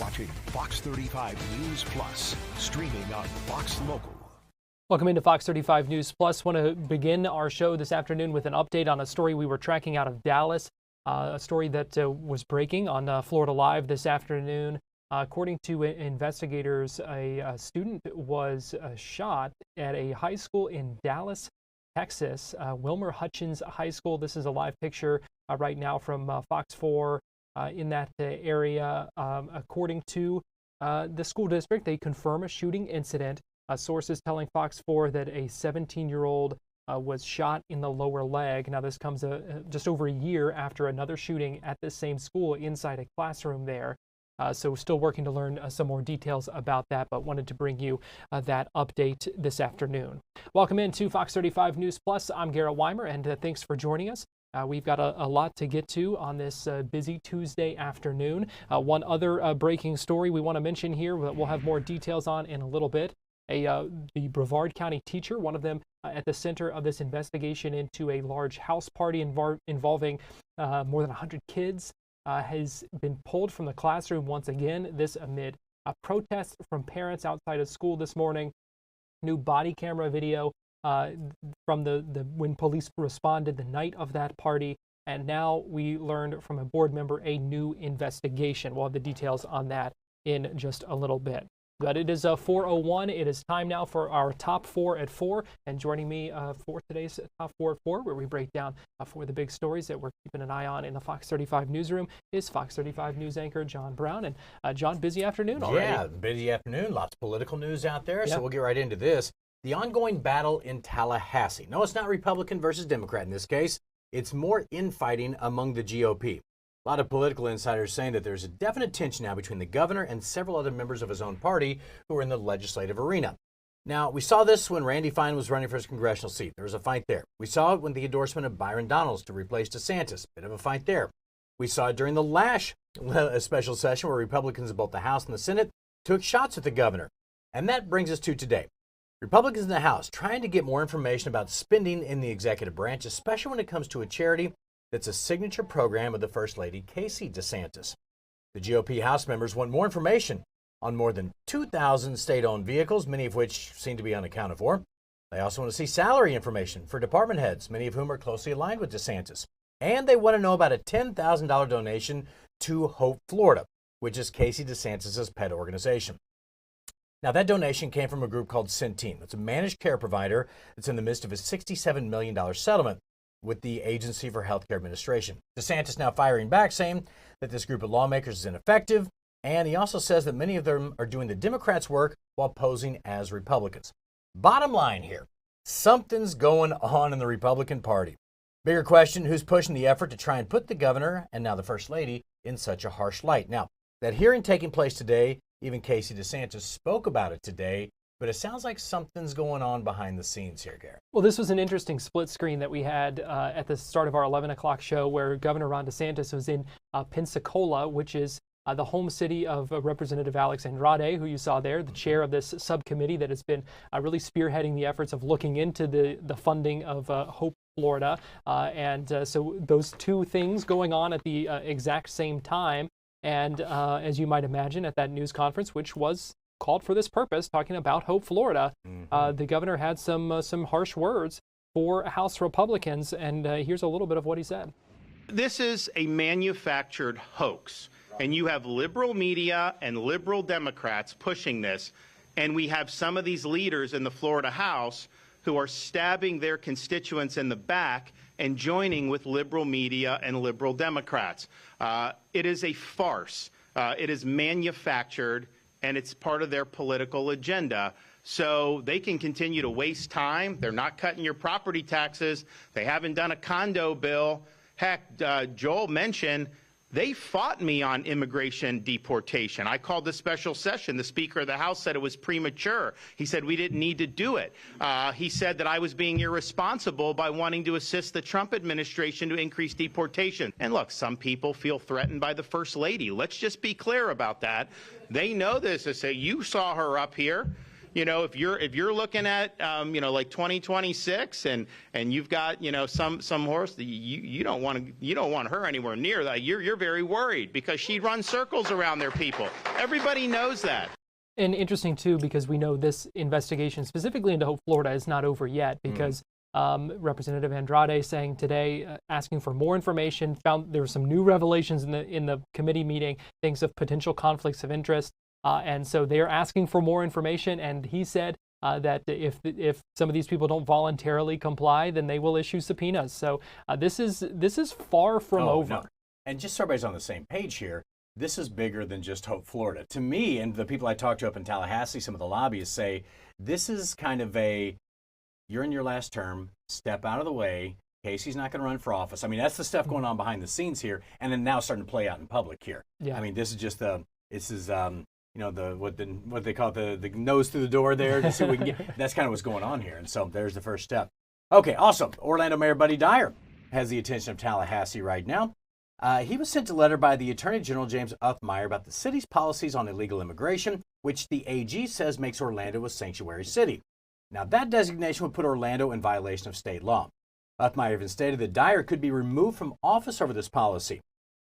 watching Fox 35 News Plus, streaming on Fox Local. Welcome into Fox 35 News Plus. Want to begin our show this afternoon with an update on a story we were tracking out of Dallas, a story that was breaking on Florida Live this afternoon. According to investigators, a student was shot at a high school in Dallas, Texas, Wilmer Hutchins High School. This is a live picture right now from Fox 4 in that area. According to the school district, they confirm a shooting incident. Sources telling Fox 4 that a 17-year-old was shot in the lower leg. Now, this comes just over a year after another shooting at this same school inside a classroom there. So still working to learn some more details about that, but wanted to bring you that update this afternoon. Welcome into Fox 35 News Plus. I'm Garrett Wymer, and thanks for joining us. We've got a lot to get to on this busy Tuesday afternoon. One other breaking story we want to mention here that we'll have more details on in a little bit. The Brevard County teacher, one of them at the center of this investigation into a large house party involving more than 100 kids, has been pulled from the classroom once again, this amid a protest from parents outside of school this morning. New body camera video from when police responded the night of that party. And now we learned from a board member a new investigation. We'll have the details on that in just a little bit. But it is 4:01. It is time now for our top four at 4. And joining me for today's top 4 at 4, where we break down for the big stories that we're keeping an eye on in the Fox 35 newsroom, is Fox 35 news anchor John Brown. And John, busy afternoon already. Yeah, busy afternoon. Lots of political news out there. Yeah. So we'll get right into this. The ongoing battle in Tallahassee. No, it's not Republican versus Democrat in this case. It's more infighting among the GOP. A lot of political insiders saying that there's a definite tension now between the governor and several other members of his own party who are in the legislative arena. Now, we saw this when Randy Fine was running for his congressional seat. There was a fight there. We saw it when the endorsement of Byron Donalds to replace DeSantis. Bit of a fight there. We saw it during the last special session where Republicans in both the House and the Senate took shots at the governor. And that brings us to today. Republicans in the House trying to get more information about spending in the executive branch, especially when it comes to a charity that's a signature program of the First Lady, Casey DeSantis. The GOP House members want more information on more than 2,000 state-owned vehicles, many of which seem to be unaccounted for. They also want to see salary information for department heads, many of whom are closely aligned with DeSantis. And they want to know about a $10,000 donation to Hope Florida, which is Casey DeSantis' pet organization. Now, that donation came from a group called Centene. It's a managed care provider that's in the midst of a $67 million settlement with the Agency for Healthcare Administration. DeSantis now firing back, saying that this group of lawmakers is ineffective, and he also says that many of them are doing the Democrats' work while posing as Republicans. Bottom line here, something's going on in the Republican Party. Bigger question, who's pushing the effort to try and put the governor, and now the First Lady, in such a harsh light? Now, that hearing taking place today, even Casey DeSantis spoke about it today, but it sounds like something's going on behind the scenes here, Garrett. Well, this was an interesting split screen that we had at the start of our 11 o'clock show, where Governor Ron DeSantis was in Pensacola, which is the home city of Representative Alex Andrade, who you saw there, the chair of this subcommittee that has been really spearheading the efforts of looking into the funding of Hope Florida. So those two things going on at the exact same time. And as you might imagine, at that news conference, which was called for this purpose, talking about Hope Florida, the governor had some harsh words for House Republicans, and here's a little bit of what he said. This is a manufactured hoax, and you have liberal media and liberal Democrats pushing this, and we have some of these leaders in the Florida House who are stabbing their constituents in the back and joining with liberal media and liberal Democrats. It is a farce. It is manufactured, and it's part of their political agenda. So they can continue to waste time. They're not cutting your property taxes. They haven't done a condo bill. Heck, Joel mentioned they fought me on immigration deportation. I called the special session. The Speaker of the House said it was premature. He said we didn't need to do it. He said that I was being irresponsible by wanting to assist the Trump administration to increase deportation. And look, some people feel threatened by the First Lady. Let's just be clear about that. They know this. They say, you saw her up here. if you're looking at like 2026 and you've got some horse that you don't want her anywhere near that, you're very worried because she runs circles around their people. Everybody knows that. And interesting too, because we know this investigation specifically into Hope, Florida, is not over yet. Because Representative Andrade saying today, asking for more information, found there were some new revelations in the committee meeting, things of potential conflicts of interest. And so they're asking for more information, and he said that if some of these people don't voluntarily comply, then they will issue subpoenas. So this is far from over. No. And just so everybody's on the same page here, this is bigger than just Hope, Florida. To me, and the people I talked to up in Tallahassee, some of the lobbyists say this is kind of you're in your last term, step out of the way. Casey's not going to run for office. I mean, that's the stuff going on behind the scenes here, and then now starting to play out in public here. Yeah. I mean, this is just what they call it, the nose through the door there to see what we can get. That's kind of what's going on here. And so there's the first step. Okay, awesome. Orlando Mayor Buddy Dyer has the attention of Tallahassee right now. He was sent a letter by the Attorney General James Uthmeier about the city's policies on illegal immigration, which the AG says makes Orlando a sanctuary city. Now, that designation would put Orlando in violation of state law. Uthmeier even stated that Dyer could be removed from office over this policy.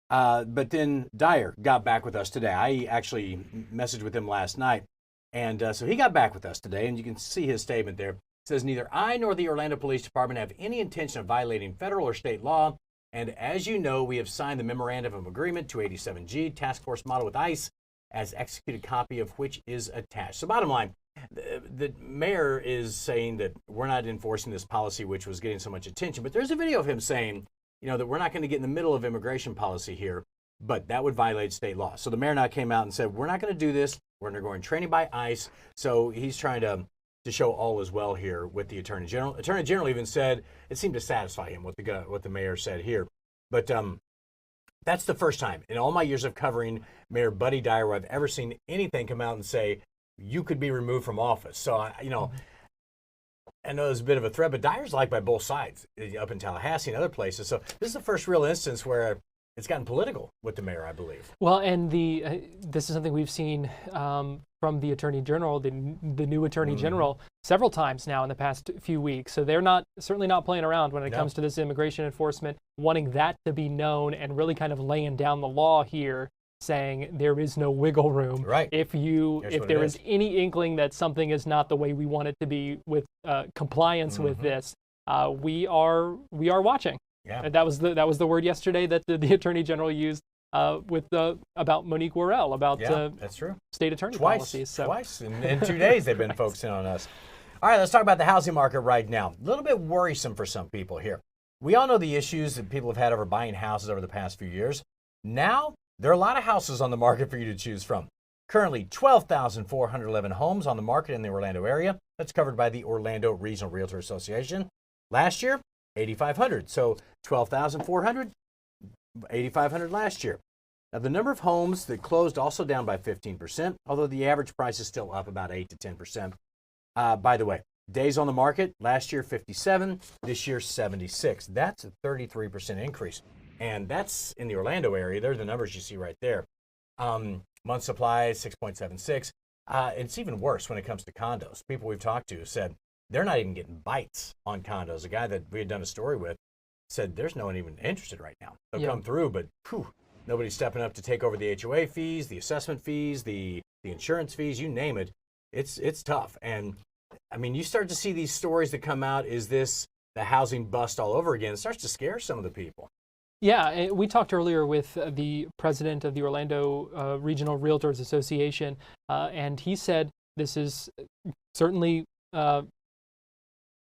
But then Dyer got back with us today. I actually messaged with him last night. And so he got back with us today, and you can see his statement there. It says, "Neither I nor the Orlando Police Department have any intention of violating federal or state law. And as you know, we have signed the Memorandum of Agreement 287G Task Force model with ICE, as executed copy of which is attached." So bottom line, the mayor is saying that we're not enforcing this policy, which was getting so much attention. But there's a video of him saying, that we're not going to get in the middle of immigration policy here, but that would violate state law. So the mayor now came out and said, we're not going to do this. We're undergoing training by ICE. So he's trying to show all is well here with the Attorney General. Attorney General even said it seemed to satisfy him what the mayor said here. But that's the first time in all my years of covering Mayor Buddy Dyer where I've ever seen anything come out and say, you could be removed from office. So, I know it's a bit of a threat, but Dyer's liked by both sides up in Tallahassee and other places. So this is the first real instance where it's gotten political with the mayor, I believe. Well, and this is something we've seen from the Attorney General, the new Attorney General, several times now in the past few weeks. So they're certainly not playing around when it comes to this immigration enforcement, wanting that to be known and really kind of laying down the law here, saying there is no wiggle room. Right. If there is any inkling that something is not the way we want it to be with compliance with this, we are watching. Yeah. And that was the word yesterday that the Attorney General used about Monique Worrell about that's true. state attorney policies. So. Twice in 2 days they've been focusing on us. All right, let's talk about the housing market right now. A little bit worrisome for some people here. We all know the issues that people have had over buying houses over the past few years. Now, there are a lot of houses on the market for you to choose from. Currently, 12,411 homes on the market in the Orlando area. That's covered by the Orlando Regional Realtor Association. Last year, 8,500. So 12,400, 8,500 last year. Now, the number of homes that closed also down by 15%, although the average price is still up about 8 to 10%. By the way, days on the market, last year 57, this year 76. That's a 33% increase. And that's in the Orlando area. They're the numbers you see right there. Month supply, 6.76. It's even worse when it comes to condos. People we've talked to said they're not even getting bites on condos. A guy that we had done a story with said there's no one even interested right now. They'll come through, but nobody's stepping up to take over the HOA fees, the assessment fees, the insurance fees, you name it. It's tough. And I mean, you start to see these stories that come out. Is this the housing bust all over again? It starts to scare some of the people. Yeah, we talked earlier with the president of the Orlando Regional Realtors Association, and he said this is certainly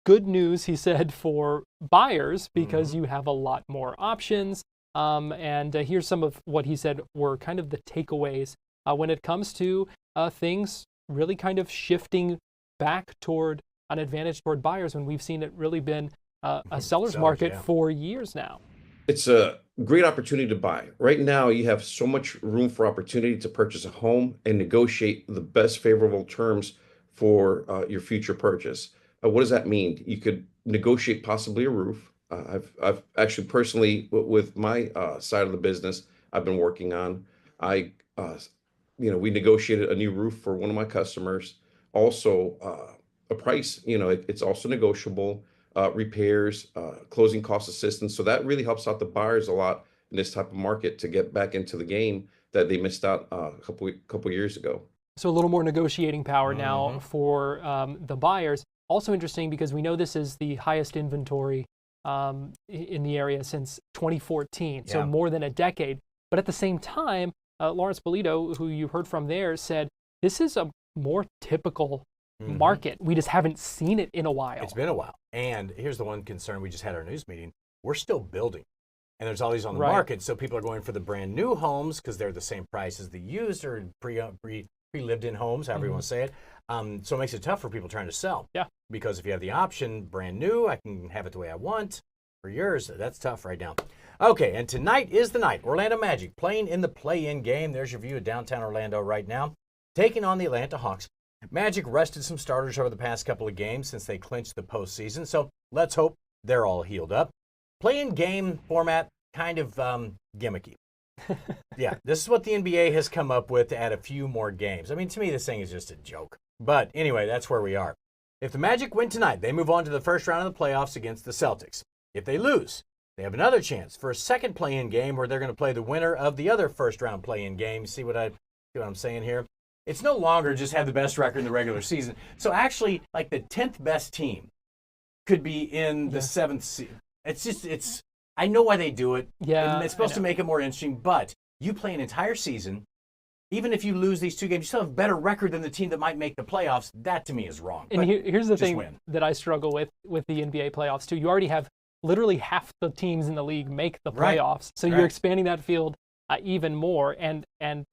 good news, he said, for buyers because you have a lot more options. And here's some of what he said were kind of the takeaways when it comes to things really kind of shifting back toward an advantage toward buyers when we've seen it really been a seller's market for years now. It's a great opportunity to buy. Right now, you have so much room for opportunity to purchase a home and negotiate the best favorable terms for your future purchase. What does that mean? You could negotiate possibly a roof. I've actually personally, with my side of the business I've been working on, we negotiated a new roof for one of my customers. also a price. It's also negotiable, repairs, closing cost assistance. So that really helps out the buyers a lot in this type of market to get back into the game that they missed out a couple years ago. So a little more negotiating power now for the buyers. Also interesting because we know this is the highest inventory in the area since 2014, so more than a decade. But at the same time, Lawrence Bolito, who you heard from there, said this is a more typical market. We just haven't seen it in a while. It's been a while. And here's the one concern. We just had our news meeting. We're still building. And there's all these on the market. So people are going for the brand new homes because they're the same price as the used or pre-lived in homes, however you want to say it. So it makes it tough for people trying to sell. Yeah. Because if you have the option, brand new, I can have it the way I want. For yours, that's tough right now. Okay, and tonight is the night. Orlando Magic playing in the play-in game. There's your view of downtown Orlando right now, taking on the Atlanta Hawks. Magic rested some starters over the past couple of games since they clinched the postseason, so let's hope they're all healed up. Play-in game format, kind of gimmicky. Yeah, this is what the NBA has come up with to add a few more games. I mean, to me, this thing is just a joke. But anyway, that's where we are. If the Magic win tonight, they move on to the first round of the playoffs against the Celtics. If they lose, they have another chance for a second play-in game where they're going to play the winner of the other first-round play-in game. See what I'm saying here? It's no longer just have the best record in the regular season. So actually, like the 10th best team could be in the 7th seed. It's I know why they do it. Yeah, and it's supposed to make it more interesting, but you play an entire season. Even if you lose these two games, you still have a better record than the team that might make the playoffs. That to me is wrong. And here's the thing that I struggle with the NBA playoffs too. You already have literally half the teams in the league make the playoffs. So you're expanding that field even more. And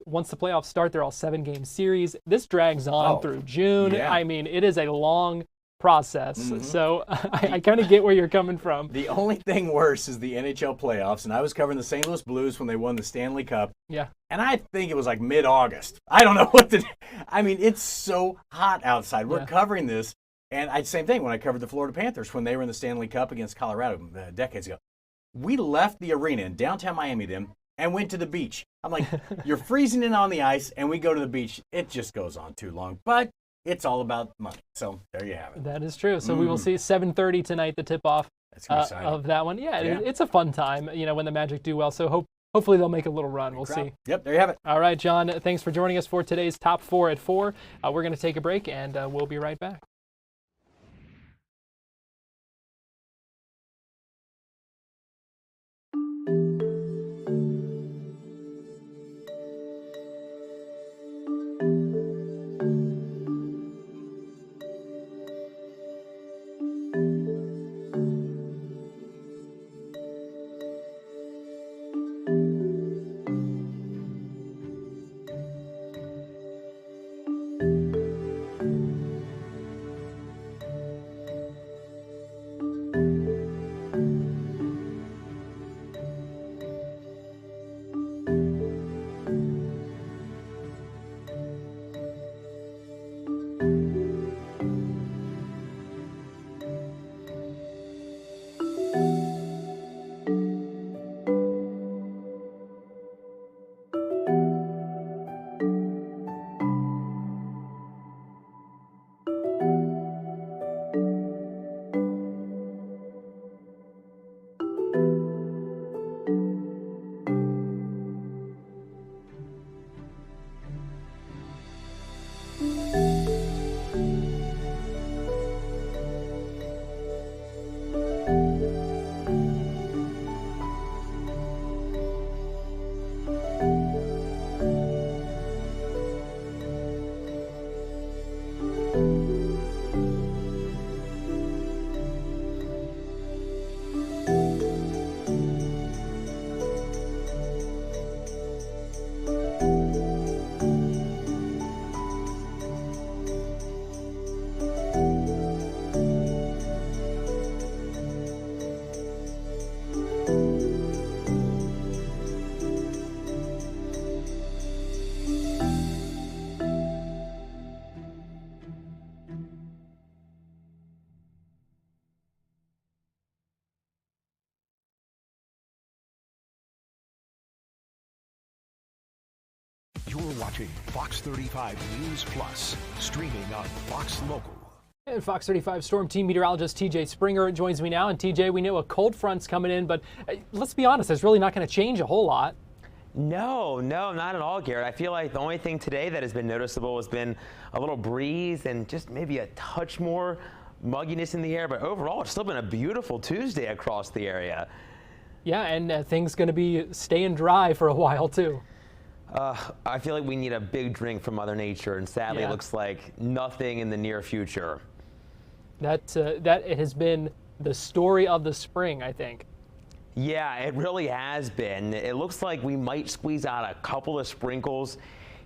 once the playoffs start, they're all 7-game series. This drags on through June. Yeah. I mean, it is a long process. So I kind of get where you're coming from. The only thing worse is the NHL playoffs. And I was covering the St. Louis Blues when they won the Stanley Cup. Yeah. And I think it was like mid-August. I don't know what to do. I mean, it's so hot outside. We're covering this. And same thing when I covered the Florida Panthers when they were in the Stanley Cup against Colorado decades ago. We left the arena in downtown Miami then and went to the beach. I'm like, you're freezing in on the ice, and we go to the beach. It just goes on too long. But it's all about money. So there you have it. That is true. So we will see 7:30 tonight, the tip-off of that one. Yeah, it's a fun time, when the Magic do well. So hopefully they'll make a little run. We'll see. Yep, there you have it. All right, John, thanks for joining us for today's Top 4 at 4. We're going to take a break, and we'll be right back. watching Fox 35 News Plus, streaming on Fox Local. And Fox 35 Storm Team meteorologist TJ Springer joins me now. And TJ, we know a cold front's coming in, but let's be honest, it's really not going to change a whole lot. No, not at all, Garrett. I feel like the only thing today that has been noticeable has been a little breeze and just maybe a touch more mugginess in the air. But overall, it's still been a beautiful Tuesday across the area. Yeah, and things going to be staying dry for a while, too. I feel like we need a big drink from Mother Nature, and sadly, Yeah. It looks like nothing in the near future. That has been the story of the spring, I think. Yeah, it really has been. It looks like we might squeeze out a couple of sprinkles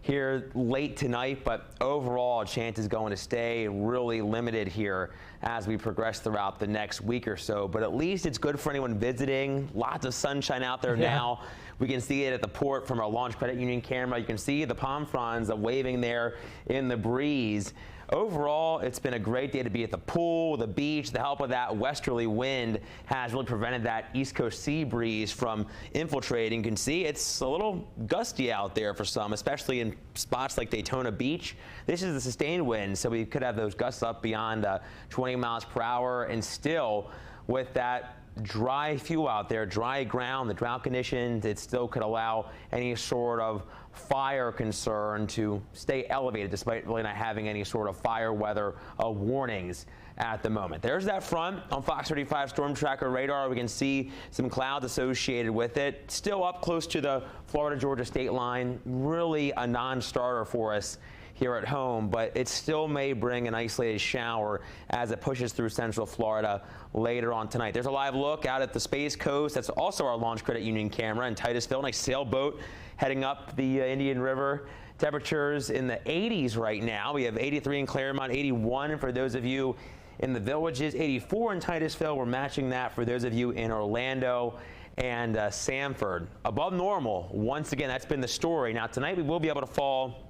here late tonight, but overall, chance is going to stay really limited here as we progress throughout the next week or so. But at least it's good for anyone visiting. Lots of sunshine out there now. We can see it at the port from our Launch Credit Union camera. You can see the palm fronds waving there in the breeze. Overall, it's been a great day to be at the pool, the beach. The help of that westerly wind has really prevented that East Coast sea breeze from infiltrating. You can see it's a little gusty out there for some, especially in spots like Daytona Beach. This is the sustained wind, so we could have those gusts up beyond 20 miles per hour, and still with that dry fuel out there, dry ground, the drought conditions, it still could allow any sort of fire concern to stay elevated despite really not having any sort of fire weather warnings at the moment. There's that front on Fox 35 Storm Tracker radar. We can see some clouds associated with it. Still up close to the Florida-Georgia state line. Really a non-starter for us here at home, but it still may bring an isolated shower as it pushes through central Florida later on tonight. There's a live look out at the Space Coast. That's also our Launch Credit Union camera in Titusville. Nice sailboat heading up the Indian River. Temperatures in the 80s right now. We have 83 in Claremont, 81 for those of you in the Villages, 84 in Titusville. We're matching that for those of you in Orlando and Sanford. Above normal, once again, that's been the story. Now tonight we will be able to fall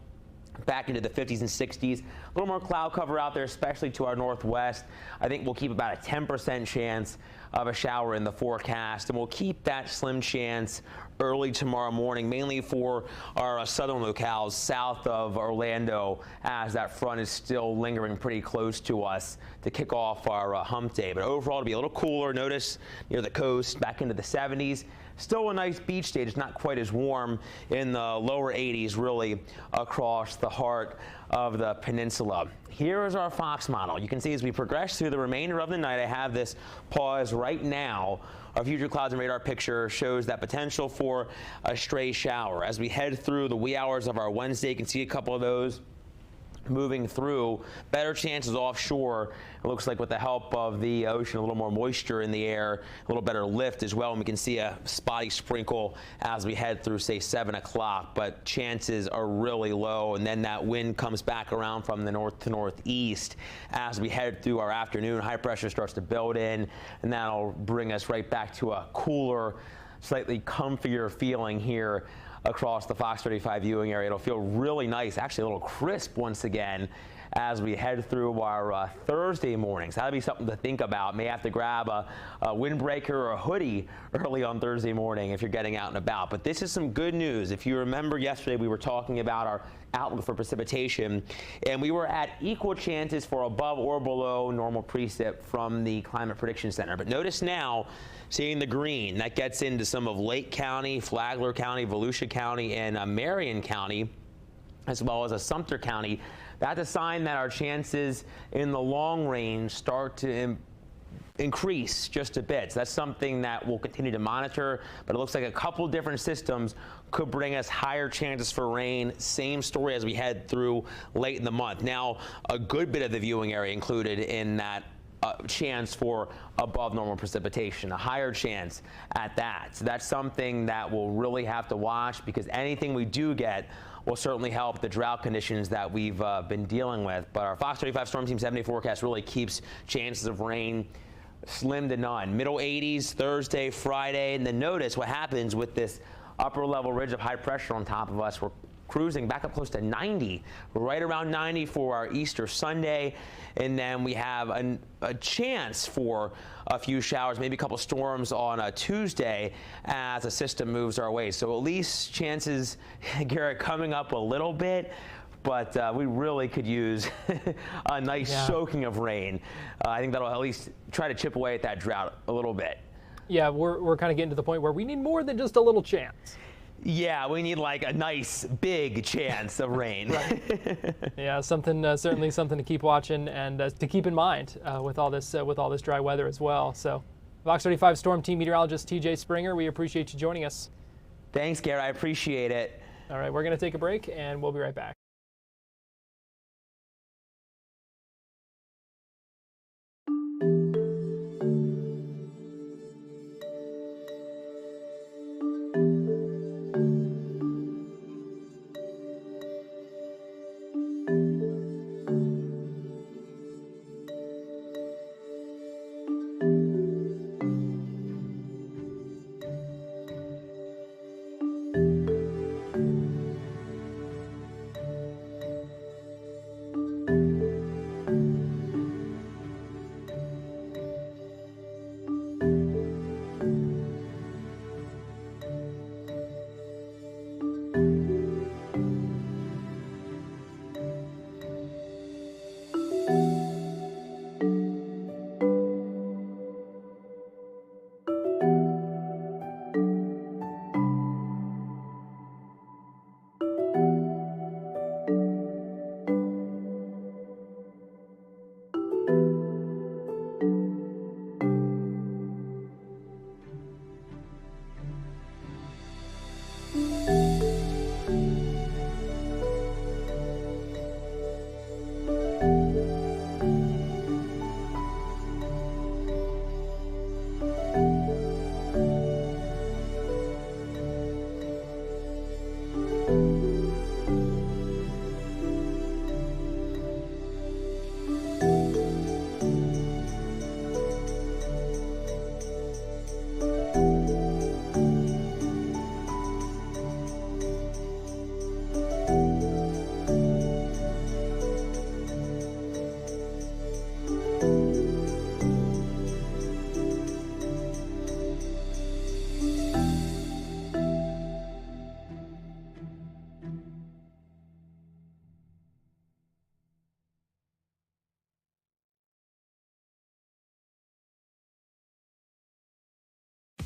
back into the 50s and 60s. A little more cloud cover out there, especially to our northwest. I think we'll keep about a 10% chance of a shower in the forecast, and we'll keep that slim chance early tomorrow morning, mainly for our southern locales south of Orlando, as that front is still lingering pretty close to us to kick off our hump day. But overall, to be a little cooler. Notice near the coast, back into the 70s. Still a nice beach day, just not quite as warm in the lower 80s, really across the heart of the peninsula. Here is our Fox model. You can see as we progress through the remainder of the night, I have this pause right now. Our future clouds and radar picture shows that potential for a stray shower. As we head through the wee hours of our Wednesday, you can see a couple of those moving through. Better chances offshore. It looks like with the help of the ocean, a little more moisture in the air, a little better lift as well. And we can see a spotty sprinkle as we head through, say, 7 o'clock. But chances are really low. And then that wind comes back around from the north to northeast as we head through our afternoon. High pressure starts to build in, and that'll bring us right back to a cooler, slightly comfier feeling here across the Fox 35 viewing area. It'll feel really nice, actually a little crisp once again as we head through our Thursday mornings. That'll be something to think about. May have to grab a windbreaker or a hoodie early on Thursday morning if you're getting out and about. But this is some good news. If you remember yesterday, we were talking about our outlook for precipitation, and we were at equal chances for above or below normal precip from the Climate Prediction Center. But notice now, seeing the green, that gets into some of Lake County, Flagler County, Volusia County, and Marion County, as well as Sumter County. That's a sign that our chances in the long range start to increase just a bit. So that's something that we'll continue to monitor, but it looks like a couple different systems could bring us higher chances for rain. Same story as we head through late in the month. Now, a good bit of the viewing area included in that chance for above normal precipitation, a higher chance at that. So that's something that we'll really have to watch, because anything we do get will certainly help the drought conditions that we've been dealing with. But our Fox 35 Storm Team 70 forecast really keeps chances of rain slim to none. Middle 80s Thursday, Friday, and then notice what happens with this upper level ridge of high pressure on top of us. We're cruising back up close to 90, right around 90 for our Easter Sunday. And then we have a chance for a few showers, maybe a couple storms on a Tuesday as the system moves our way. So at least chances, Garrett, coming up a little bit, but we really could use a nice soaking of rain. I think that'll at least try to chip away at that drought a little bit. Yeah, we're kind of getting to the point where we need more than just a little chance. Yeah, we need like a nice big chance of rain. Yeah, something certainly something to keep watching and to keep in mind with all this dry weather as well. So, Fox 35 Storm Team meteorologist TJ Springer, we appreciate you joining us. Thanks, Garrett. I appreciate it. All right, we're going to take a break and we'll be right back.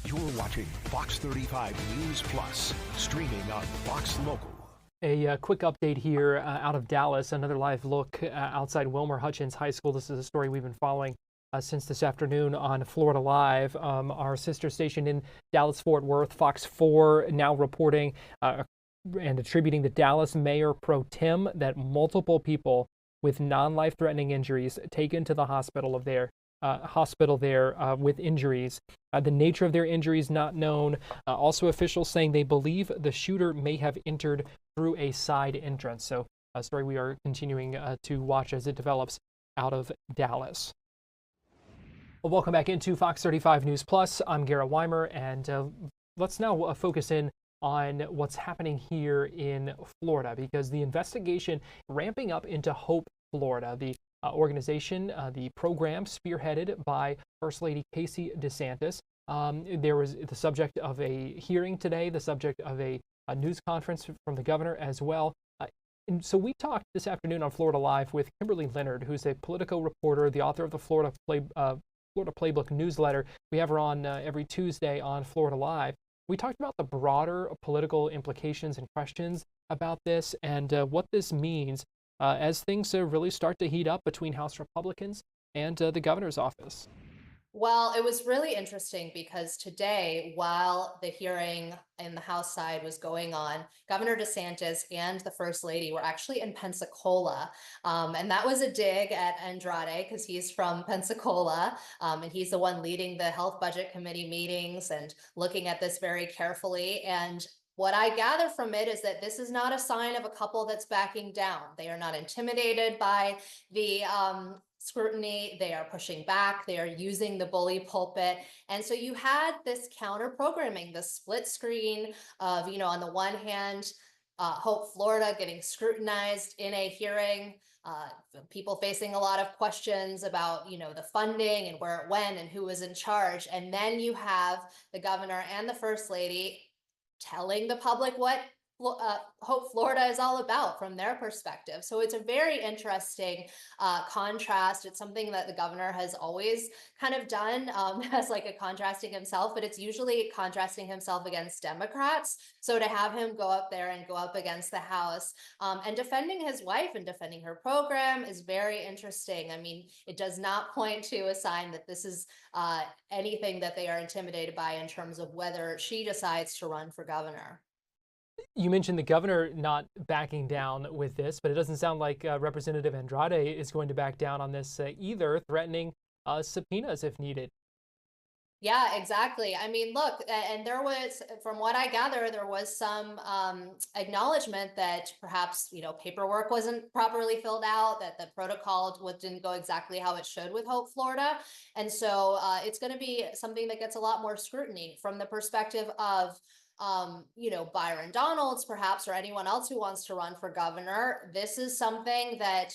You're watching Fox 35 News Plus, streaming on Fox Local. A quick update here out of Dallas, another live look outside Wilmer Hutchins High School. This is a story we've been following since this afternoon on Florida Live. Our sister station in Dallas-Fort Worth, Fox 4, now reporting and attributing the Dallas Mayor Pro Tem that multiple people with non-life-threatening injuries taken to the hospital there with injuries. The nature of their injuries not known. Also, officials saying they believe the shooter may have entered through a side entrance. So, a story we are continuing to watch as it develops out of Dallas. Well, welcome back into Fox 35 News Plus. I'm Garrett Wymer, and let's now focus in on what's happening here in Florida, because the investigation ramping up into Hope, Florida. The organization, the program spearheaded by First Lady Casey DeSantis. There was the subject of a hearing today, the subject of a news conference from the governor as well. And so we talked this afternoon on Florida Live with Kimberly Leonard, who's a political reporter, the author of the Florida Playbook newsletter. We have her on every Tuesday on Florida Live. We talked about the broader political implications and questions about this and what this means as things really start to heat up between House Republicans and the governor's office. Well, it was really interesting because today, while the hearing in the House side was going on, Governor DeSantis and the First Lady were actually in Pensacola. And that was a dig at Andrade because he's from Pensacola. And he's the one leading the Health Budget Committee meetings and looking at this very carefully. And what I gather from it is that this is not a sign of a couple that's backing down. They are not intimidated by the scrutiny. They are pushing back. They are using the bully pulpit. And so you had this counter programming, the split screen of, on the one hand, Hope Florida getting scrutinized in a hearing, people facing a lot of questions about, the funding and where it went and who was in charge. And then you have the governor and the first lady telling the public what Hope Florida is all about from their perspective. So it's a very interesting contrast. It's something that the governor has always kind of done as like a contrasting himself, but it's usually contrasting himself against Democrats. So to have him go up there and go up against the House and defending his wife and defending her program is very interesting. I mean, it does not point to a sign that this is anything that they are intimidated by in terms of whether she decides to run for governor. You mentioned the governor not backing down with this, but it doesn't sound like Representative Andrade is going to back down on this either, threatening subpoenas if needed. Yeah, exactly. I mean, look, and there was, from what I gather, there was some acknowledgement that perhaps, paperwork wasn't properly filled out, that the protocol didn't go exactly how it should with Hope Florida. And so it's going to be something that gets a lot more scrutiny from the perspective of Byron Donalds, perhaps, or anyone else who wants to run for governor. This is something that,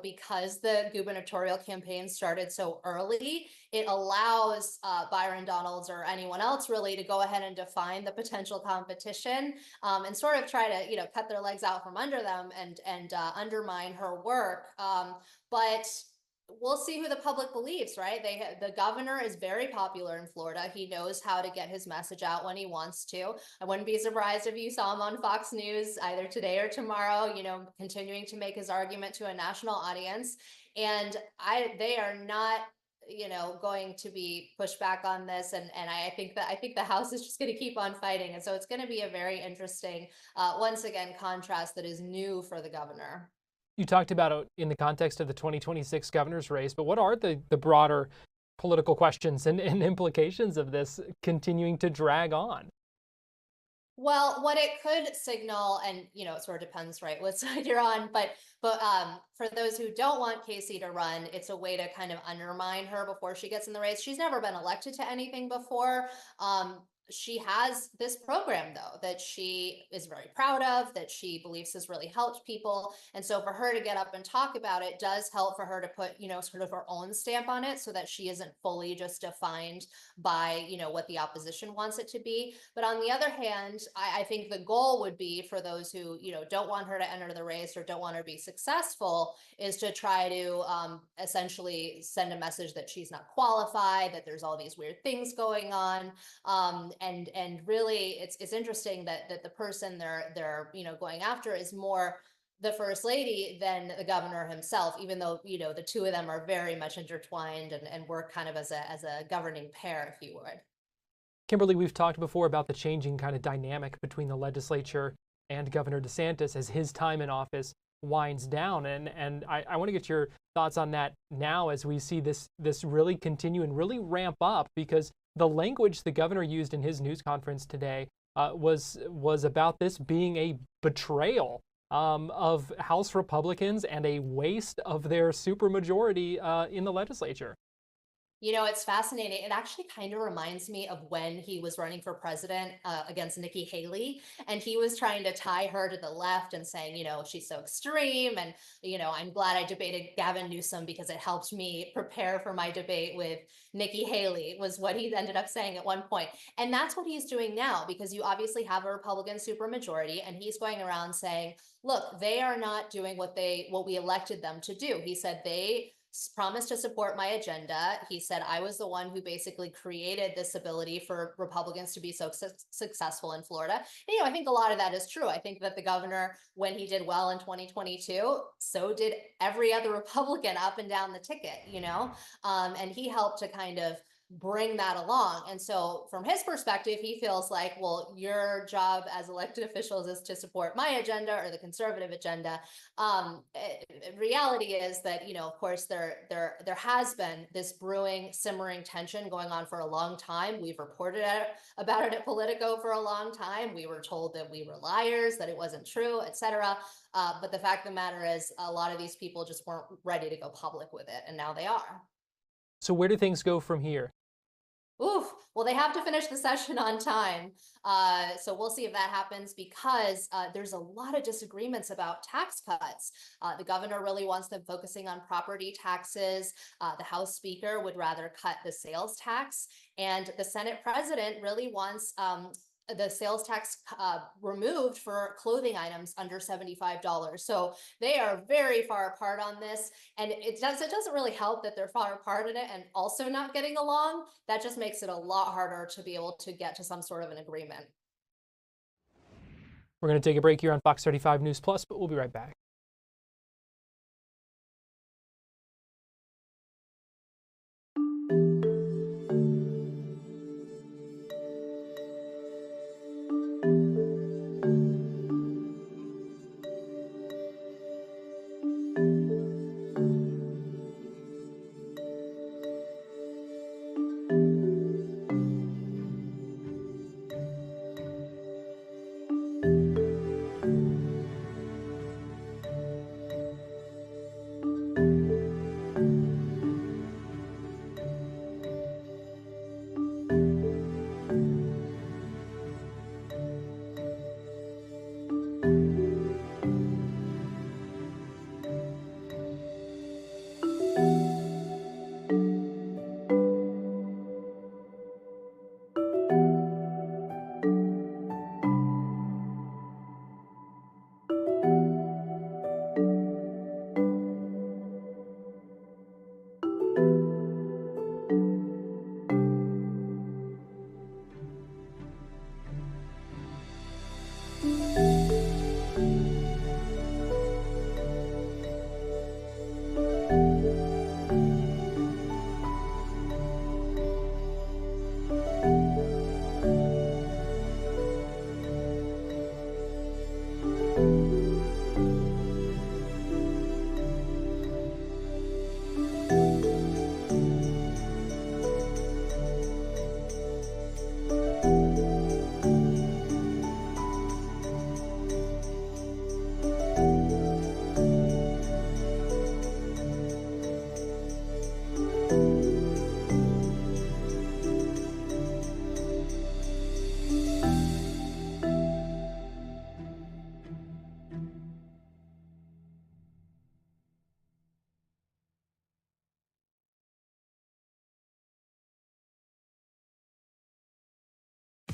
because the gubernatorial campaign started so early, it allows Byron Donalds or anyone else really to go ahead and define the potential competition and sort of try to, cut their legs out from under them and undermine her work. But we'll see who the public believes, right? The governor is very popular in Florida. He knows how to get his message out when he wants to. I wouldn't be surprised if you saw him on Fox News either today or tomorrow, continuing to make his argument to a national audience. And they are not, going to be pushed back on this. And I think the House is just going to keep on fighting. And so it's going to be a very interesting, once again, contrast that is new for the governor. You talked about it in the context of the 2026 governor's race, but what are the broader political questions and implications of this continuing to drag on? Well, what it could signal, and it sort of depends, right, what side you're on, but for those who don't want Casey to run, it's a way to kind of undermine her before she gets in the race. She's never been elected to anything before. She has this program, though, that she is very proud of, that she believes has really helped people. And so for her to get up and talk about it does help for her to put, sort of her own stamp on it so that she isn't fully just defined by, what the opposition wants it to be. But on the other hand, I think the goal would be for those who, don't want her to enter the race or don't want her to be successful is to try to essentially send a message that she's not qualified, that there's all these weird things going on. And really, it's interesting that the person they're going after is more the first lady than the governor himself, even though the two of them are very much intertwined and work kind of as a governing pair, if you would. Kimberly, we've talked before about the changing kind of dynamic between the legislature and Governor DeSantis as his time in office winds down, and I want to get your thoughts on that now as we see this really continue and really ramp up, because the language the governor used in his news conference today was about this being a betrayal of House Republicans and a waste of their supermajority in the legislature. It's fascinating. It actually kind of reminds me of when he was running for president against Nikki Haley, and he was trying to tie her to the left and saying, she's so extreme. And, I'm glad I debated Gavin Newsom because it helped me prepare for my debate with Nikki Haley, was what he ended up saying at one point. And that's what he's doing now, because you obviously have a Republican supermajority, and he's going around saying, look, they are not doing what we elected them to do. He said they promised to support my agenda. He said I was the one who basically created this ability for Republicans to be so successful in Florida. And, I think a lot of that is true. I think that the governor, when he did well in 2022, so did every other Republican up and down the ticket, and he helped to kind of bring that along. And so from his perspective, he feels like, well, your job as elected officials is to support my agenda or the conservative agenda. Reality is that, of course, there has been this brewing, simmering tension going on for a long time. We've reported about it at Politico for a long time. We were told that we were liars, that it wasn't true, etc. But the fact of the matter is, a lot of these people just weren't ready to go public with it, and now they are. So where do things go from here? Ooh, Well, they have to finish the session on time. So we'll see if that happens because there's a lot of disagreements about tax cuts. The governor really wants them focusing on property taxes. The House Speaker would rather cut the sales tax. And the Senate president really wants the sales tax removed for clothing items under $75. So they are very far apart on this. And it doesn't really help that they're far apart in it and also not getting along. That just makes it a lot harder to be able to get to some sort of an agreement. We're going to take a break here on Fox 35 News Plus, but we'll be right back.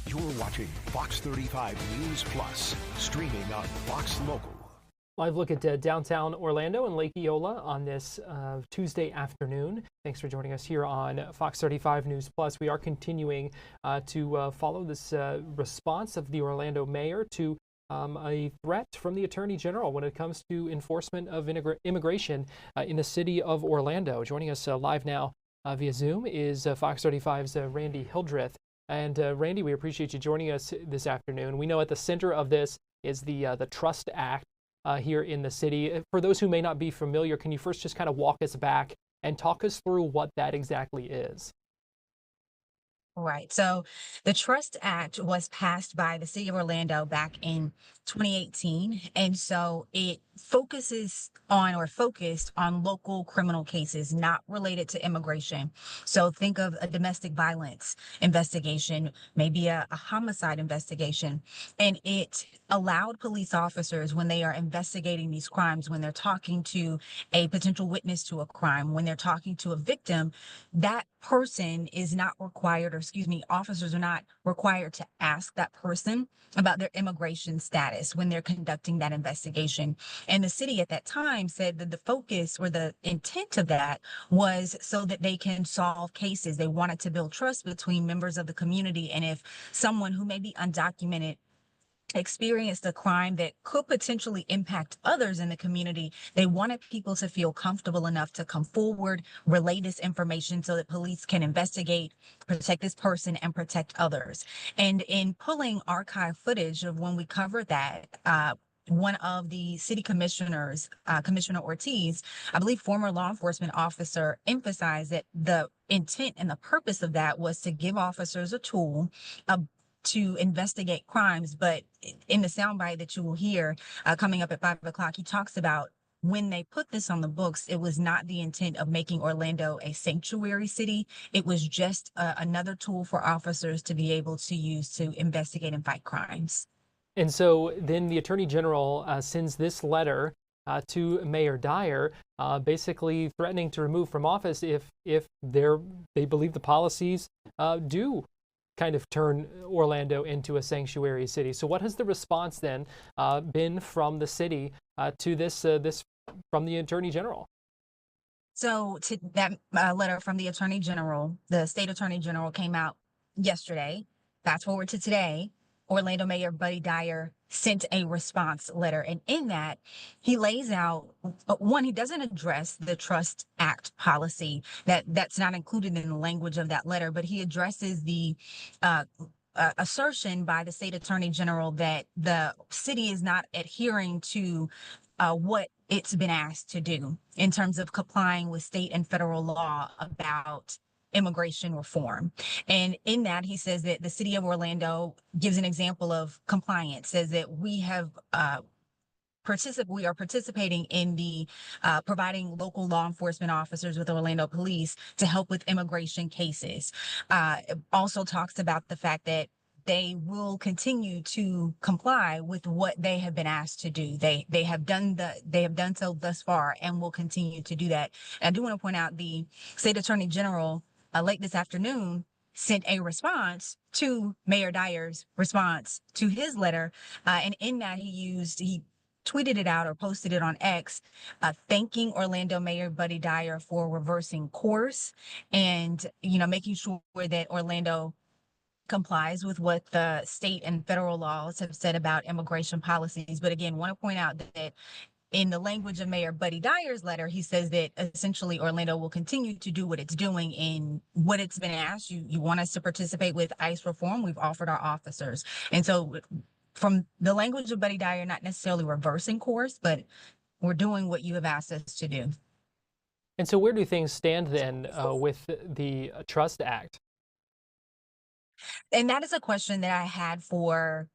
You're watching Fox 35 News Plus, streaming on Fox Local. Live look at downtown Orlando and Lake Eola on this Tuesday afternoon. Thanks for joining us here on Fox 35 News Plus. We are continuing to follow this response of the Orlando mayor to a threat from the Attorney General when it comes to enforcement of immigration in the city of Orlando. Joining us live now via Zoom is Fox 35's Randy Hildreth. And Randy, we appreciate you joining us this afternoon. We know at the center of this is the Trust Act here in the city. For those who may not be familiar, can you first just kind of walk us back and talk us through what that exactly is? Right. So the Trust Act was passed by the city of Orlando back in 2018. And so it focused on local criminal cases not related to immigration. So think of a domestic violence investigation, maybe a homicide investigation. And it allowed police officers, when they are investigating these crimes, when they're talking to a potential witness to a crime, when they're talking to a victim, that person is not required, officers are not required to ask that person about their immigration status when they're conducting that investigation. And the city at that time said that the focus or the intent of that was so that they can solve cases. They wanted to build trust between members of the community. And if someone who may be undocumented experienced a crime that could potentially impact others in the community, they wanted people to feel comfortable enough to come forward, relay this information so that police can investigate, protect this person, and protect others. And in pulling archive footage of when we covered that, one of the city commissioners, Commissioner Ortiz, I believe former law enforcement officer, emphasized that the intent and the purpose of that was to give officers a tool to investigate crimes. But in the soundbite that you will hear coming up at 5 o'clock, he talks about when they put this on the books, it was not the intent of making Orlando a sanctuary city. It was just another tool for officers to be able to use to investigate and fight crimes. And so then the Attorney General sends this letter to Mayor Dyer, basically threatening to remove from office if they believe the policies do kind of turn Orlando into a sanctuary city. So what has the response then been from the city to this from the Attorney General? So to that letter from the Attorney General, the state Attorney General came out yesterday. Fast forward to today, Orlando Mayor Buddy Dyer sent a response letter. And in that, he lays out, one, he doesn't address the Trust Act policy that's not included in the language of that letter, but he addresses the assertion by the state attorney general that the city is not adhering to what it's been asked to do in terms of complying with state and federal law about immigration reform. And in that, he says that the city of Orlando gives an example of compliance, says that we are participating in the providing local law enforcement officers with Orlando Police to help with immigration cases. It also talks about the fact that they will continue to comply with what they have been asked to do. They have done so thus far and will continue to do that. And I do want to point out the state attorney general late this afternoon sent a response to Mayor Dyer's response to his letter. And in that he tweeted it out or posted it on X, thanking Orlando Mayor Buddy Dyer for reversing course and, making sure that Orlando complies with what the state and federal laws have said about immigration policies. But again, want to point out that in the language of Mayor Buddy Dyer's letter, he says that essentially Orlando will continue to do what it's doing in what it's been asked. You want us to participate with ICE reform? We've offered our officers. And so from the language of Buddy Dyer, not necessarily reversing course, but we're doing what you have asked us to do. And so where do things stand then with the Trust Act? And that is a question that I had for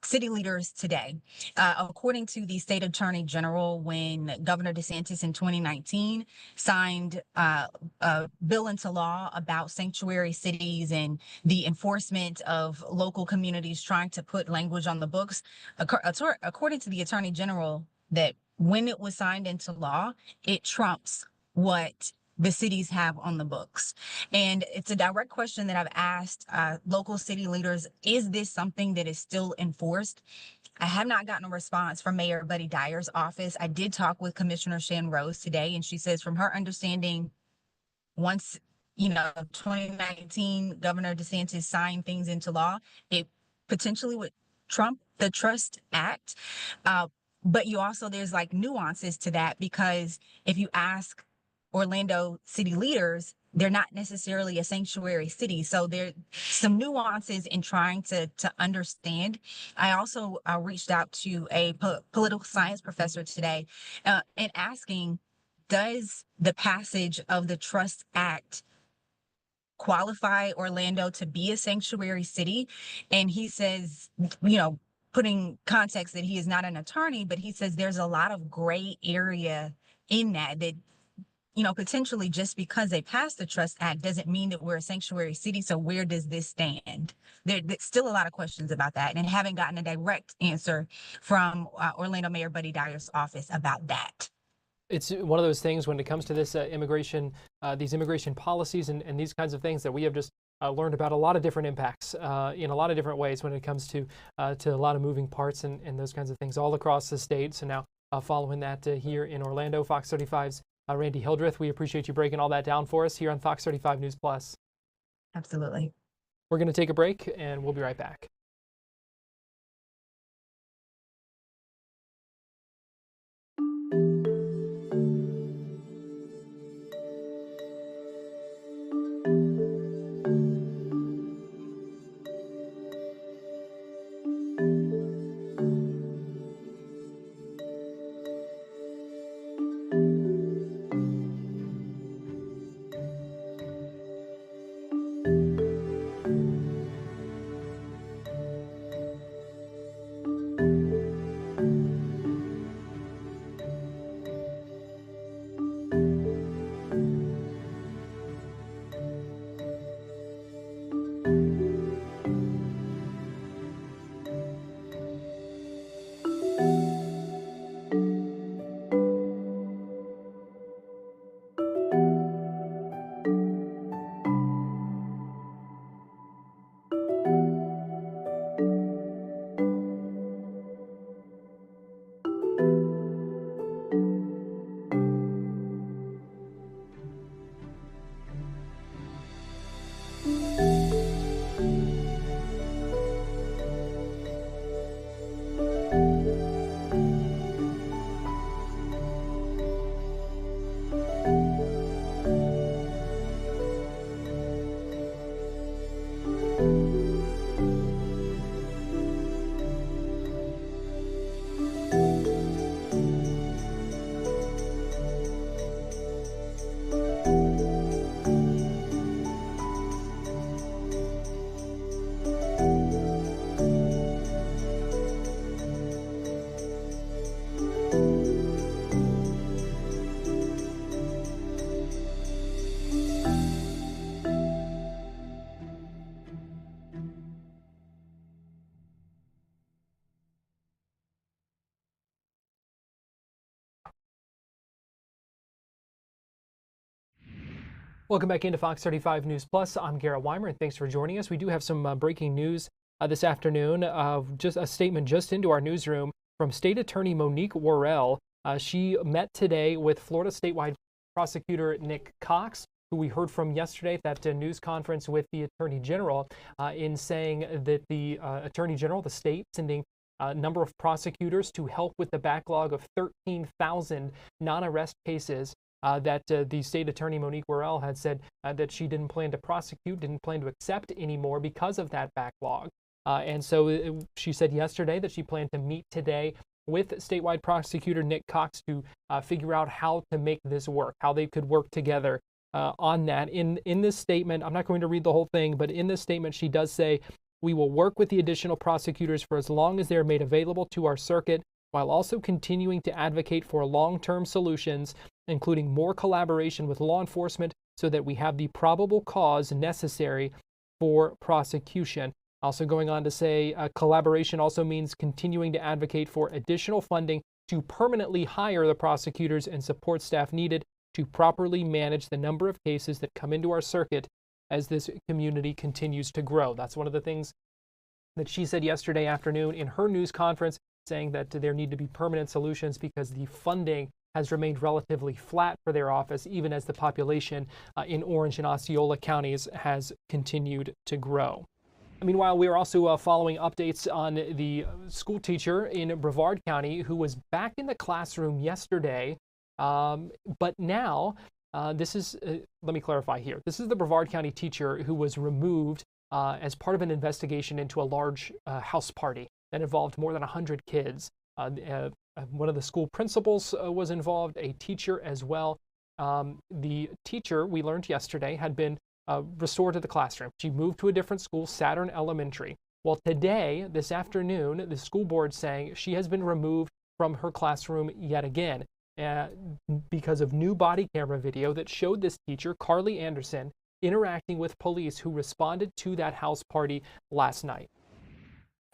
city leaders today. According to the state attorney general, when Governor DeSantis in 2019 signed a bill into law about sanctuary cities and the enforcement of local communities trying to put language on the books, according to the attorney general, that when it was signed into law, it trumps what the cities have on the books. And it's a direct question that I've asked local city leaders. Is this something that is still enforced? I have not gotten a response from Mayor Buddy Dyer's office. I did talk with Commissioner Shan Rose today, and she says from her understanding, once 2019 Governor DeSantis signed things into law, it potentially would trump the Trust Act. But there's like nuances to that, because if you ask Orlando city leaders, they're not necessarily a sanctuary city. So there's some nuances in trying to understand. I also reached out to a political science professor today and asking, does the passage of the Trust Act qualify Orlando to be a sanctuary city? And he says, putting context that he is not an attorney, but he says there's a lot of gray area in that potentially just because they passed the Trust Act doesn't mean that we're a sanctuary city. So where does this stand? There's still a lot of questions about that, and haven't gotten a direct answer from Orlando Mayor Buddy Dyer's office about that. It's one of those things when it comes to this these immigration policies and these kinds of things that we have just learned about a lot of different impacts in a lot of different ways when it comes to a lot of moving parts and those kinds of things all across the state. So now following that here in Orlando, Fox 35's Randy Hildreth, we appreciate you breaking all that down for us here on Fox 35 News Plus. Absolutely. We're going to take a break and we'll be right back. Welcome back into Fox 35 News Plus. I'm Garrett Wymer, and thanks for joining us. We do have some breaking news this afternoon. Just a statement just into our newsroom from State Attorney Monique Worrell. She met today with Florida statewide prosecutor Nick Cox, who we heard from yesterday at that news conference with the Attorney General, in saying that the Attorney General, the state, sending a number of prosecutors to help with the backlog of 13,000 non-arrest cases that the state attorney Monique Worrell had said that she didn't plan to prosecute, didn't plan to accept anymore because of that backlog. And so she said yesterday that she planned to meet today with statewide prosecutor Nick Cox to figure out how to make this work, how they could work together on that. In this statement, I'm not going to read the whole thing, but in this statement she does say, "We will work with the additional prosecutors for as long as they are made available to our circuit, while also continuing to advocate for long-term solutions, including more collaboration with law enforcement so that we have the probable cause necessary for prosecution." Also going on to say collaboration also means continuing to advocate for additional funding to permanently hire the prosecutors and support staff needed to properly manage the number of cases that come into our circuit as this community continues to grow. That's one of the things that she said yesterday afternoon in her news conference, saying that there need to be permanent solutions because the funding has remained relatively flat for their office, even as the population in Orange and Osceola counties has continued to grow. Meanwhile, we are also following updates on the school teacher in Brevard County who was back in the classroom yesterday, but now this is, let me clarify here, this is the Brevard County teacher who was removed as part of an investigation into a large house party that involved more than 100 kids. One of the school principals was involved, a teacher as well. The teacher, we learned yesterday, had been restored to the classroom. She moved to a different school, Saturn Elementary. Well, today, this afternoon, the school board saying she has been removed from her classroom yet again because of new body camera video that showed this teacher, Carly Anderson, interacting with police who responded to that house party last night.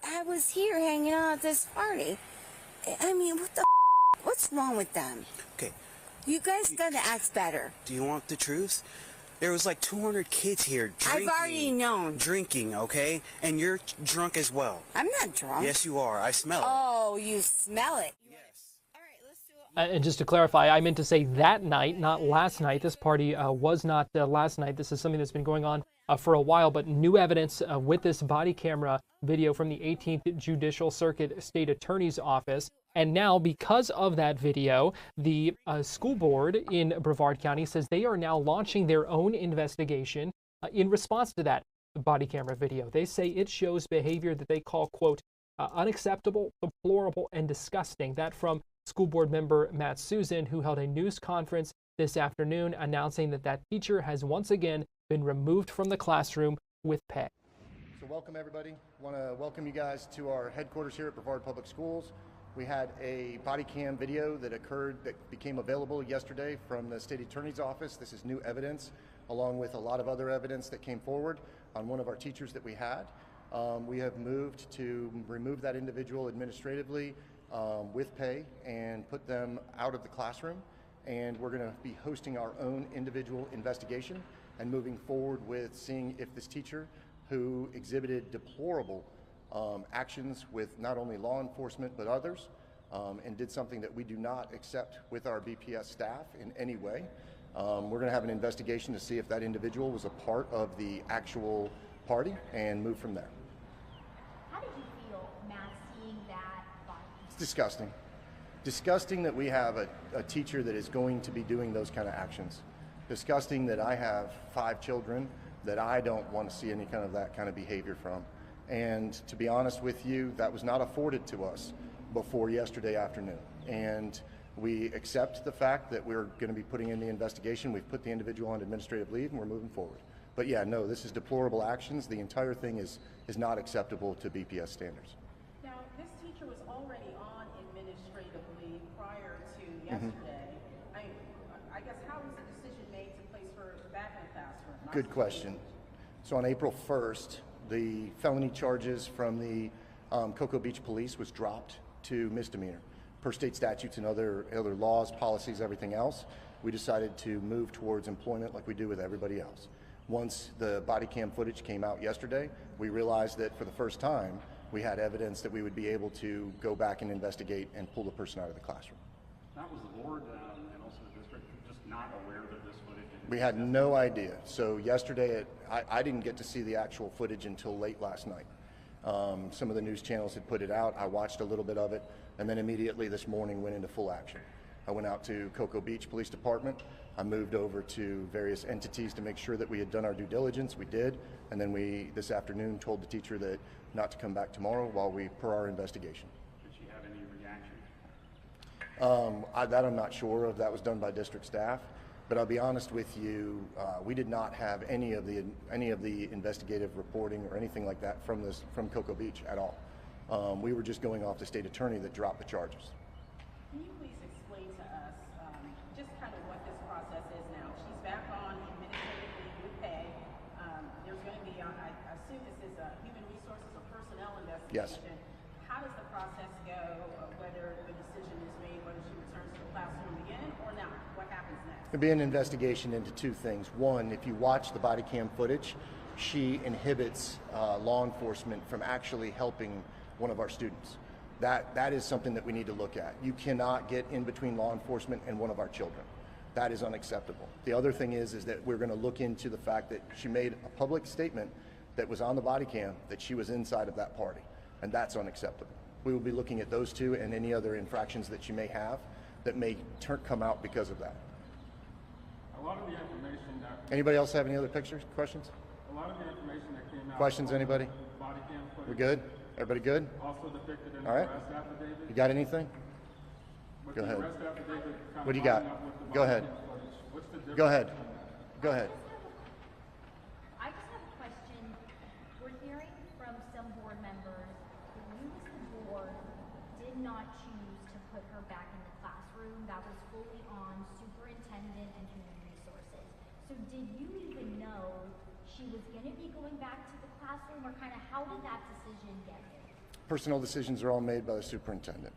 I was here hanging out at this party. I mean, what's wrong with them? Okay. You guys gotta act better. Do you want the truth? There was like 200 kids here drinking. I've already known. Drinking, okay? And you're drunk as well. I'm not drunk. Yes, you are. I smell it. Oh, you smell it. Yes. All right, let's do it. And just to clarify, I meant to say that night, not last night. This party was not last night. This is something that's been going on for a while, but new evidence with this body camera video from the 18th Judicial Circuit State Attorney's Office. And now, because of that video, the school board in Brevard County says they are now launching their own investigation in response to that body camera video. They say it shows behavior that they call, quote, unacceptable, deplorable, and disgusting. That from school board member Matt Susan, who held a news conference this afternoon announcing that that teacher has once again been removed from the classroom with pay. So welcome, everybody. I want to welcome you guys to our headquarters here at Brevard Public Schools. We had a body cam video that became available yesterday from the state attorney's office. This is new evidence, along with a lot of other evidence that came forward on one of our teachers that we had. We have moved to remove that individual administratively with pay and put them out of the classroom. And we're going to be hosting our own individual investigation and moving forward with seeing if this teacher, who exhibited deplorable actions with not only law enforcement but others, and did something that we do not accept with our BPS staff in any way. We're going to have an investigation to see if that individual was a part of the actual party and move from there. How did you feel, Matt, seeing that body? It's disgusting. Disgusting that we have a teacher that is going to be doing those kind of actions. Disgusting that I have 5 children that I don't want to see any kind of that kind of behavior from. And to be honest with you, that was not afforded to us before yesterday afternoon. And we accept the fact that we're going to be putting in the investigation. We've put the individual on administrative leave and we're moving forward. But yeah, no, this is deplorable actions. The entire thing is not acceptable to BPS standards. Now, this teacher was already on administrative leave prior to yesterday. I guess how was the decision made to place her back in the classroom? Good question. So on April 1st, the felony charges from the Cocoa Beach Police was dropped to misdemeanor per state statutes and other laws, policies, everything else. we decided to move towards employment like we do with everybody else. Once the body cam footage came out yesterday, we realized that for the first time, we had evidence that we would be able to go back and investigate and pull the person out of the classroom. That was the board and also the district just not aware that this footage. We had no idea. So yesterday, I didn't get to see the actual footage until late last night. Some of the news channels had put it out. I watched a little bit of it, and then immediately this morning went into full action. I went out to Cocoa Beach Police Department. I moved over to various entities to make sure that we had done our due diligence. We did, and then we, this afternoon, told the teacher that not to come back tomorrow while we per our investigation. Did she have any reaction? That I'm not sure of. That was done by district staff. But I'll be honest with you, we did not have any of the investigative reporting or anything like that from Cocoa Beach at all. We were just going off the state attorney that dropped the charges. Can you please explain to us just kind of what this process is now? She's back on administrative leave with pay. There's going to be, I assume this is a human resources or personnel investigation. Yes. How does the process go, whether the decision is made, whether she returns to the classroom again or not? What happens next? There'll be an investigation into two things. One, if you watch the body cam footage, she inhibits law enforcement from actually helping one of our students. That is something that we need to look at. You cannot get in between law enforcement and one of our children. That is unacceptable. The other thing is that we're going to look into the fact that she made a public statement that was on the body cam that she was inside of that party, and that's unacceptable. We will be looking at those two and any other infractions that she may have that may come out because of that. A lot of the information that... Anybody else have any other questions? A lot of the information that came out... Questions, anybody? Body cam footage. We good? Everybody good? Also depicted in All right. the arrest affidavit. You got anything? With Go the ahead. arrest affidavit kind What do you of got? lining up with the Go body ahead. cam footage. What's the difference? Go ahead. Go ahead. I just have a question. We're hearing from some board members that you as the board did not choose to put her back in the classroom. That was fully on superintendent and human resources. So did you even know she was going to be going back to the classroom, or kind of how did that decision get made? Personnel decisions are all made by the superintendent.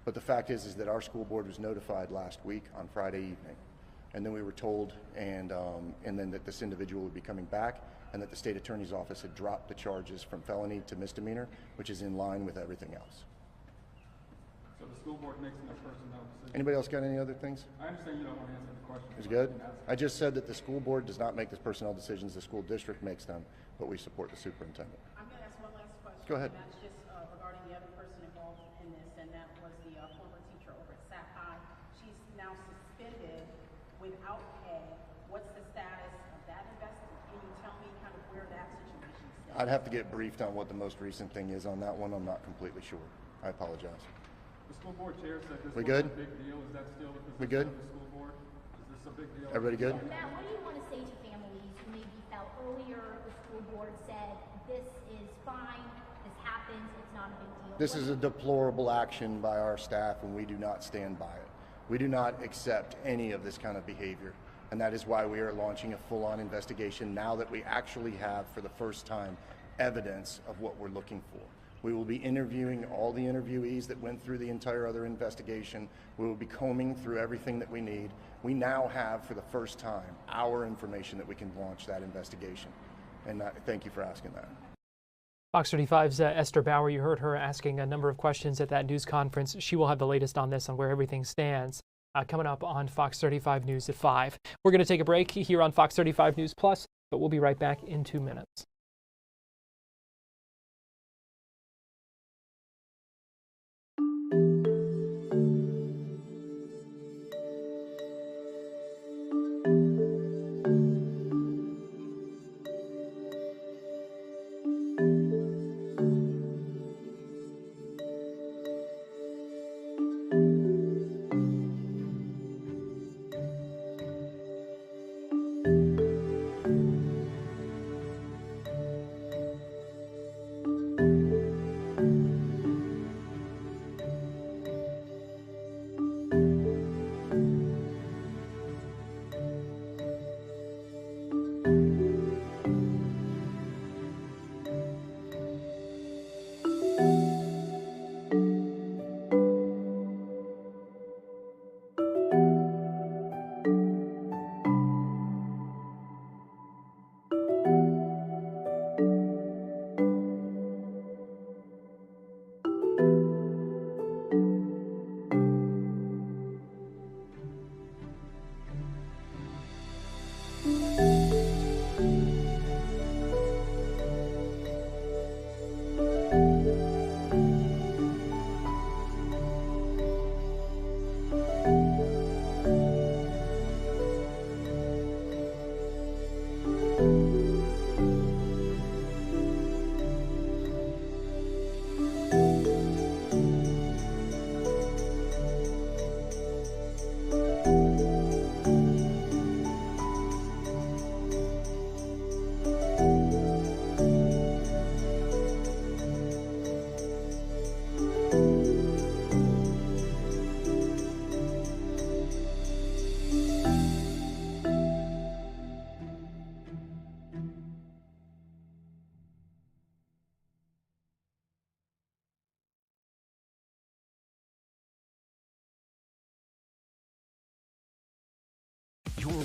But the fact is that our school board was notified last week on Friday evening. And then we were told, and then that this individual would be coming back, and that the state attorney's office had dropped the charges from felony to misdemeanor, which is in line with everything else. So the school board makes no personnel decision. Anybody else got any other things? I understand you don't want to answer the question. Is good? I just said that the school board does not make the personnel decisions, the school district makes them, but we support the superintendent. I'm going to ask one last question. Go ahead. And that's just regarding the other person involved in this, and that was the former teacher over at Sac High. She's now suspended without pay. What's the status of that investigation? Can you tell me kind of where that situation stands? I'd have to get briefed on what the most recent thing is on that one. I'm not completely sure. I apologize. The school board chair said this We was good? a big deal. Is that still the position We good? of the school board? Is this a big deal? Everybody good? Matt, what do you want to say to families who maybe felt earlier the school board said this is fine, this happens, it's not a big deal? This is a deplorable action by our staff, and we do not stand by it. We do not accept any of this kind of behavior, and that is why we are launching a full-on investigation now that we actually have, for the first time, evidence of what we're looking for. We will be interviewing all the interviewees that went through the entire other investigation. We will be combing through everything that we need. We now have, for the first time, our information that we can launch that investigation. And thank you for asking that. Fox 35's Esther Bauer, you heard her asking a number of questions at that news conference. She will have the latest on this, on where everything stands, coming up on Fox 35 News at 5. We're going to take a break here on Fox 35 News Plus, but we'll be right back in 2 minutes.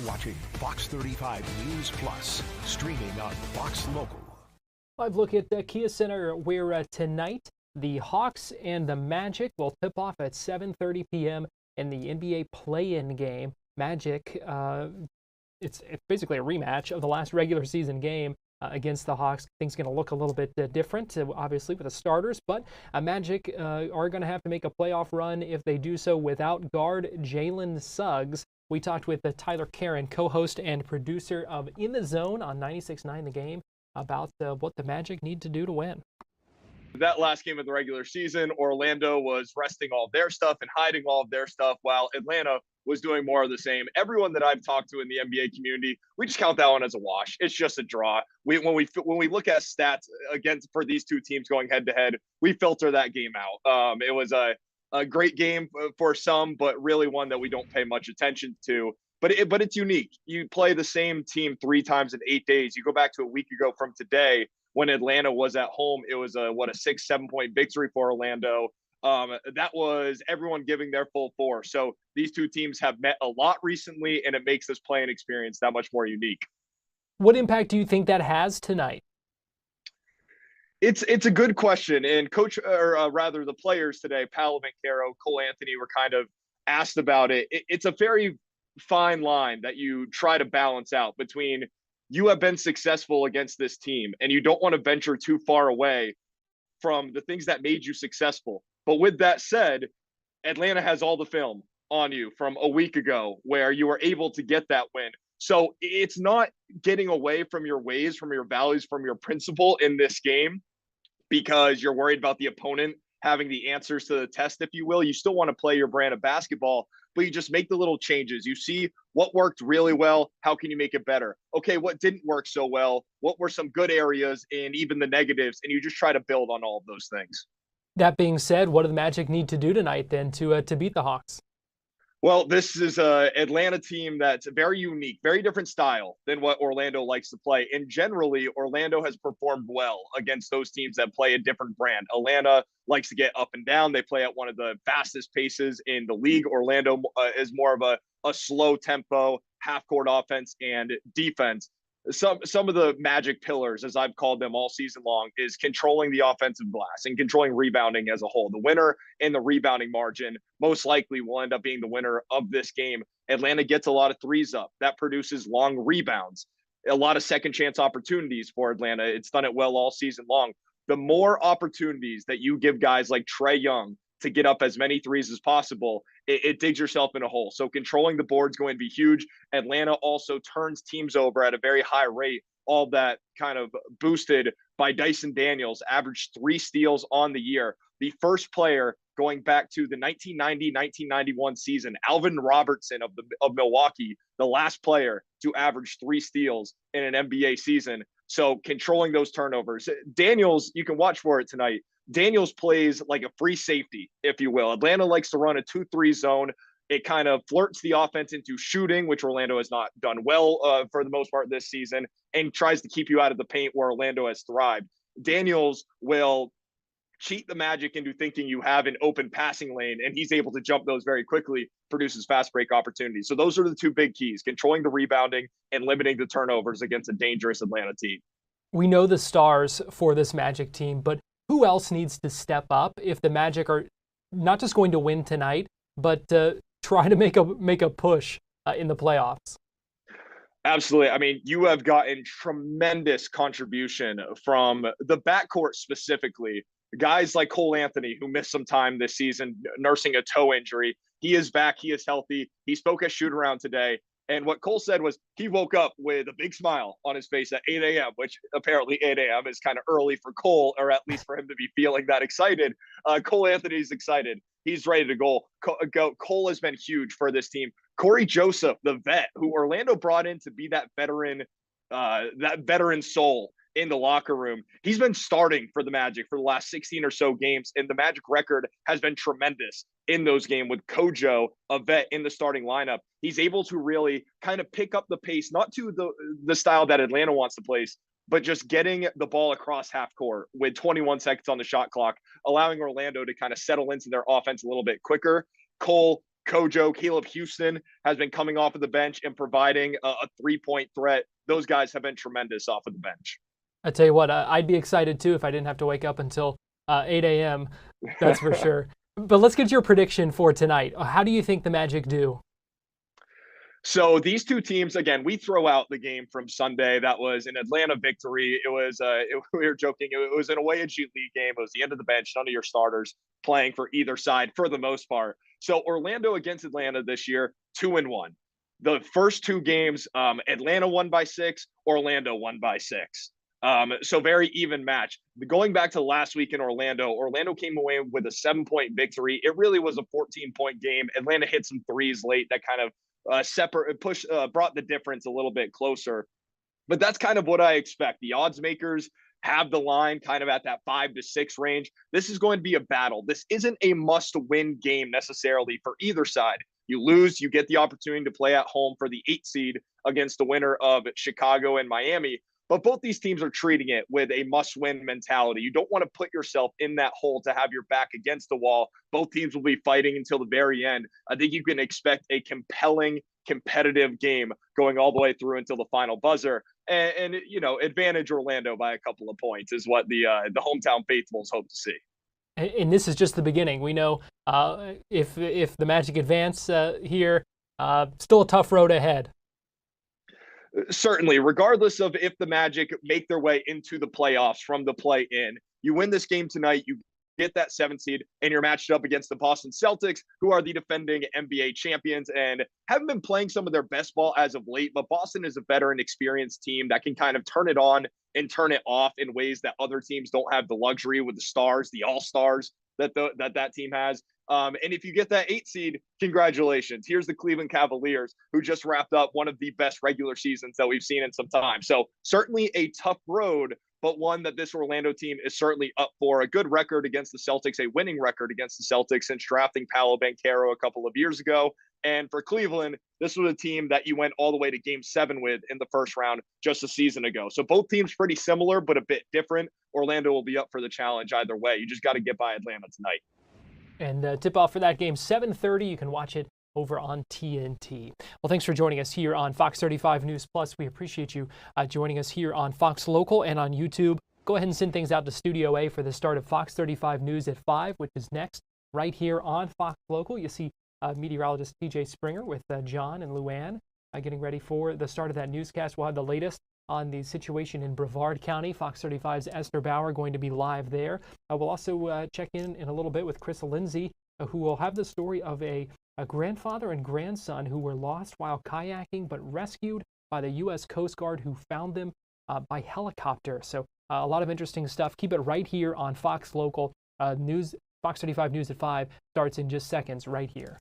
watching Fox 35 News Plus, streaming on Fox Local. Live look at the Kia Center, where tonight the Hawks and the Magic will tip off at 7:30 p.m. in the NBA play-in game. Magic, it's basically a rematch of the last regular season game against the Hawks. Things going to look a little bit different, obviously, with the starters, but Magic are going to have to make a playoff run if they do so without guard Jalen Suggs. We talked with Tyler Karen, co-host and producer of In the Zone on 96.9 The Game, about what the Magic need to do to win. That last game of the regular season, Orlando was resting all of their stuff and hiding all of their stuff, while Atlanta was doing more of the same. Everyone that I've talked to in the NBA community, we just count that one as a wash. It's just a draw. When we look at stats against for these two teams going head to head, we filter that game out. It was a great game for some, but really one that we don't pay much attention to. But it's unique. You play the same team 3 times in 8 days. You go back to a week ago from today when Atlanta was at home. It was a 6-7 point victory for Orlando. That was everyone giving their full force. So these two teams have met a lot recently, and it makes this playing experience that much more unique. What impact do you think that has tonight? It's a good question. And the players today, Paolo Banchero, Cole Anthony, were kind of asked about it. It's a very fine line that you try to balance out between you have been successful against this team and you don't want to venture too far away from the things that made you successful. But with that said, Atlanta has all the film on you from a week ago where you were able to get that win. So it's not getting away from your ways, from your values, from your principle in this game because you're worried about the opponent having the answers to the test, if you will. You still want to play your brand of basketball, but you just make the little changes. You see what worked really well. How can you make it better? Okay, what didn't work so well? What were some good areas and even the negatives? And you just try to build on all of those things. That being said, what do the Magic need to do tonight then to beat the Hawks? Well, this is an Atlanta team that's very unique, very different style than what Orlando likes to play. And generally, Orlando has performed well against those teams that play a different brand. Atlanta likes to get up and down. They play at one of the fastest paces in the league. Orlando is more of a slow tempo, half-court offense and defense. Some of the Magic pillars, as I've called them all season long, is controlling the offensive glass and controlling rebounding as a whole. The winner in the rebounding margin most likely will end up being the winner of this game. Atlanta gets a lot of threes up. That produces long rebounds, a lot of second chance opportunities for Atlanta. It's done it well all season long. The more opportunities that you give guys like Trae Young to get up as many threes as possible, it digs yourself in a hole. So controlling the board is going to be huge. Atlanta also turns teams over at a very high rate. All that kind of boosted by Dyson Daniels, averaged 3 steals on the year. The first player going back to the 1990-1991 season, Alvin Robertson of Milwaukee, the last player to average 3 steals in an NBA season. So controlling those turnovers. Daniels, you can watch for it tonight. Daniels plays like a free safety, if you will. Atlanta likes to run a 2-3 zone. It kind of flirts the offense into shooting, which Orlando has not done well for the most part this season, and tries to keep you out of the paint where Orlando has thrived. Daniels will cheat the Magic into thinking you have an open passing lane, and he's able to jump those very quickly, produces fast break opportunities. So those are the 2 big keys, controlling the rebounding and limiting the turnovers against a dangerous Atlanta team. We know the stars for this Magic team, but who else needs to step up if the Magic are not just going to win tonight, but try to make a push in the playoffs? Absolutely. I mean, you have gotten tremendous contribution from the backcourt specifically. Guys like Cole Anthony, who missed some time this season, nursing a toe injury. He is back. He is healthy. He spoke at shoot-around today. And what Cole said was he woke up with a big smile on his face at 8 a.m., which apparently 8 a.m. is kind of early for Cole, or at least for him to be feeling that excited. Cole Anthony's excited. He's ready to go. Cole has been huge for this team. Corey Joseph, the vet, who Orlando brought in to be that veteran soul in the locker room. He's been starting for the Magic for the last 16 or so games, and the Magic record has been tremendous in those games with Kojo, a vet, in the starting lineup. He's able to really kind of pick up the pace, not to the style that Atlanta wants to play, but just getting the ball across half court with 21 seconds on the shot clock, allowing Orlando to kind of settle into their offense a little bit quicker. Cole Kojo, Caleb Houston has been coming off of the bench and providing a 3-point threat. Those guys have been tremendous off of the bench. I tell you what, I'd be excited too if I didn't have to wake up until 8 a.m. That's for sure. But let's get your prediction for tonight. How do you think the Magic do? So these two teams, again, we throw out the game from Sunday. That was an Atlanta victory. It was, we were joking, it was an away G League game. It was the end of the bench, none of your starters playing for either side for the most part. So Orlando against Atlanta this year, 2-1. The first two games, Atlanta won by 6, Orlando won by 6. So very even match. Going back to last week in Orlando came away with a 7-point victory. It really was a 14-point game. Atlanta hit some threes late that kind of brought the difference a little bit closer. But that's kind of what I expect. The odds makers have the line kind of at that 5 to 6 range. This is going to be a battle. This isn't a must-win game necessarily for either side. You lose, you get the opportunity to play at home for the 8 seed against the winner of Chicago and Miami. But both these teams are treating it with a must-win mentality. You don't want to put yourself in that hole to have your back against the wall. Both teams will be fighting until the very end. I think you can expect a compelling, competitive game going all the way through until the final buzzer. And you know, advantage Orlando by a couple of points is what the hometown faithfuls hope to see. And this is just the beginning. We know if the Magic advance here, still a tough road ahead. Certainly, regardless of if the Magic make their way into the playoffs from the play-in, you win this game tonight, you get that 7th seed, and you're matched up against the Boston Celtics, who are the defending NBA champions and haven't been playing some of their best ball as of late. But Boston is a veteran, experienced team that can kind of turn it on and turn it off in ways that other teams don't have the luxury with the stars, the all-stars that team has. And if you get that 8 seed, congratulations. Here's the Cleveland Cavaliers, who just wrapped up one of the best regular seasons that we've seen in some time. So certainly a tough road, but one that this Orlando team is certainly up for. A good record against the Celtics, a winning record against the Celtics since drafting Paolo Banchero a couple of years ago. And for Cleveland, this was a team that you went all the way to Game 7 with in the first round just a season ago. So both teams pretty similar, but a bit different. Orlando will be up for the challenge either way. You just got to get by Atlanta tonight. And tip-off for that game, 7:30. You can watch it over on TNT. Well, thanks for joining us here on Fox 35 News Plus. We appreciate you joining us here on Fox Local and on YouTube. Go ahead and send things out to Studio A for the start of Fox 35 News at 5, which is next right here on Fox Local. You see meteorologist TJ Springer with John and Luann getting ready for the start of that newscast. We'll have the latest on the situation in Brevard County. Fox 35's Esther Bauer going to be live there. We'll also check in a little bit with Chris Lindsay, who will have the story of a grandfather and grandson who were lost while kayaking but rescued by the U.S. Coast Guard, who found them by helicopter. So a lot of interesting stuff. Keep it right here on Fox Local News. Fox 35 News at 5 starts in just seconds right here.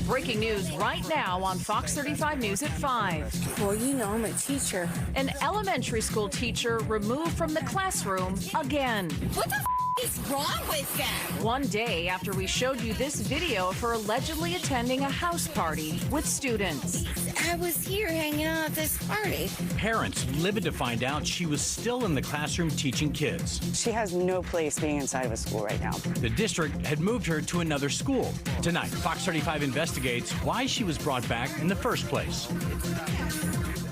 Breaking news right now on Fox 35 News at 5. Well, you know, I'm a teacher. An elementary school teacher removed from the classroom again. What the is wrong with them? One day after we showed you this video of her allegedly attending a house party with students. I was here hanging out at this party. Parents livid to find out she was still in the classroom teaching kids. She has no place being inside of a school right now. The district had moved her to another school. Tonight, Fox 35 investigates why she was brought back in the first place.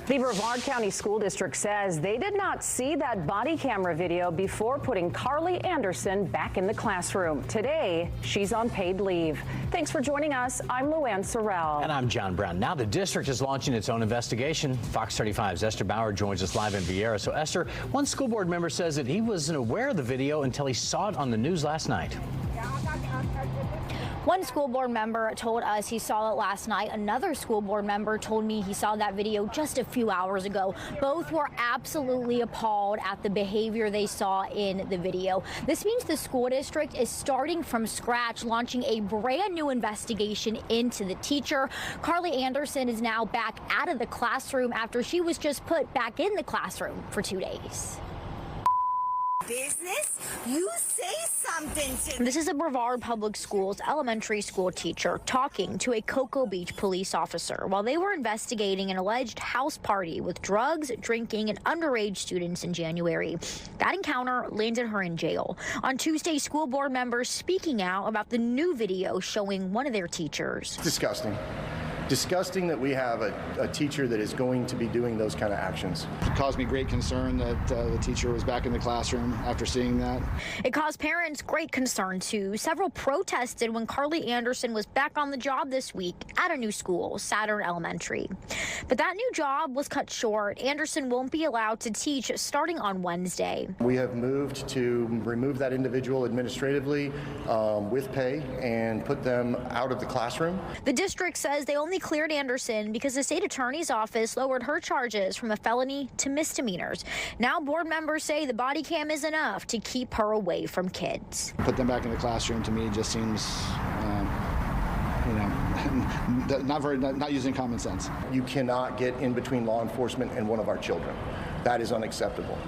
The Brevard County School District says they did not see that body camera video before putting Carly Anderson back in the classroom. Today, she's on paid leave. Thanks for joining us. I'm Luann Sorrell. And I'm John Brown. Now the district is launching its own investigation. Fox 35's Esther Bauer joins us live in Vieira. So Esther, one school board member says that he wasn't aware of the video until he saw it on the news last night. One school board member told us he saw it last night. Another school board member told me he saw that video just a few hours ago. Both were absolutely appalled at the behavior they saw in the video. This means the school district is starting from scratch, launching a brand new investigation into the teacher. Carly Anderson is now back out of the classroom after she was just put back in the classroom for 2 days. Business? You say so. something. This is a Brevard Public Schools elementary school teacher talking to a Cocoa Beach police officer while they were investigating an alleged house party with drugs, drinking, and underage students in January. That encounter landed her in jail. On Tuesday, school board members speaking out about the new video showing one of their teachers. Disgusting. Disgusting that we have a teacher that is going to be doing those kind of actions. It caused me great concern that the teacher was back in the classroom after seeing that. It caused parents great concern, too. Several protested when Carly Anderson was back on the job this week at a new school, Saturn Elementary. But that new job was cut short. Anderson won't be allowed to teach starting on Wednesday. We have moved to remove that individual administratively with pay and put them out of the classroom. The district says they only cleared Anderson because the state attorney's office lowered her charges from a felony to misdemeanors. Now board members say the body cam is enough to keep her away from kids. Put them back in the classroom to me just seems, not using common sense. You cannot get in between law enforcement and one of our children. That is unacceptable.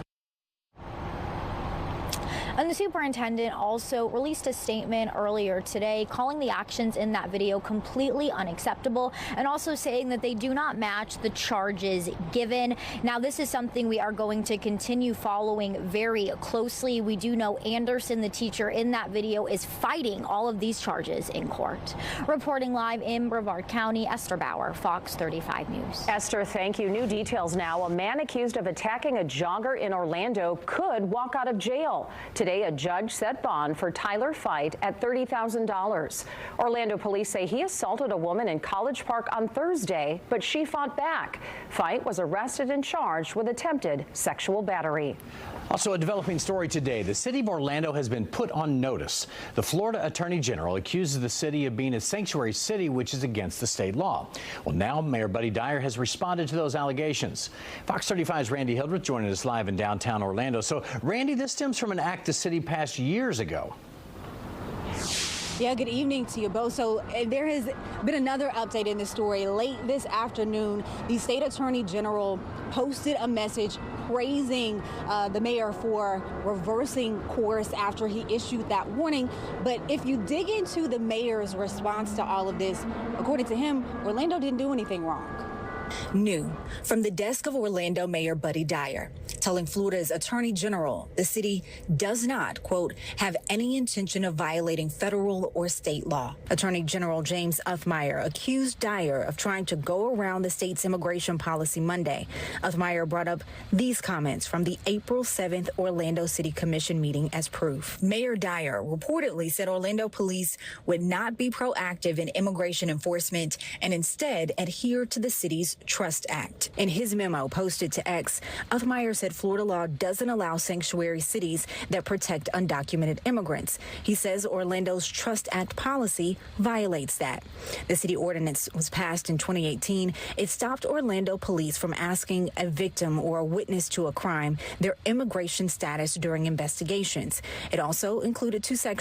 And the superintendent also released a statement earlier today calling the actions in that video completely unacceptable and also saying that they do not match the charges given. Now, this is something we are going to continue following very closely. We do know Anderson, the teacher in that video, is fighting all of these charges in court. Reporting live in Brevard County, Esther Bauer, Fox 35 News. Esther, thank you. New details now. A man accused of attacking a jogger in Orlando could walk out of jail. Today, a judge set bond for Tyler Fight at $30,000. Orlando police say he assaulted a woman in College Park on Thursday, but she fought back. Fight was arrested and charged with attempted sexual battery. Also, a developing story today. The city of Orlando has been put on notice. The Florida Attorney General accuses the city of being a sanctuary city, which is against the state law. Well, now Mayor Buddy Dyer has responded to those allegations. Fox 35's Randy Hildreth joining us live in downtown Orlando. So, Randy, this stems from an act the city passed years ago. Yeah, good evening to you both. So there has been another update in this story. Late this afternoon, the state attorney general posted a message praising the mayor for reversing course after he issued that warning. But if you dig into the mayor's response to all of this, according to him, Orlando didn't do anything wrong. New from the desk of Orlando Mayor Buddy Dyer, telling Florida's Attorney General the city does not, quote, have any intention of violating federal or state law. Attorney General James Uthmeier accused Dyer of trying to go around the state's immigration policy Monday. Uthmeier brought up these comments from the April 7th Orlando City Commission meeting as proof. Mayor Dyer reportedly said Orlando police would not be proactive in immigration enforcement and instead adhere to the city's Trust Act. In his memo posted to X, Uthmeier said Florida law doesn't allow sanctuary cities that protect undocumented immigrants. He says Orlando's Trust Act policy violates that. The city ordinance was passed in 2018. It stopped Orlando police from asking a victim or a witness to a crime their immigration status during investigations. It also included two sections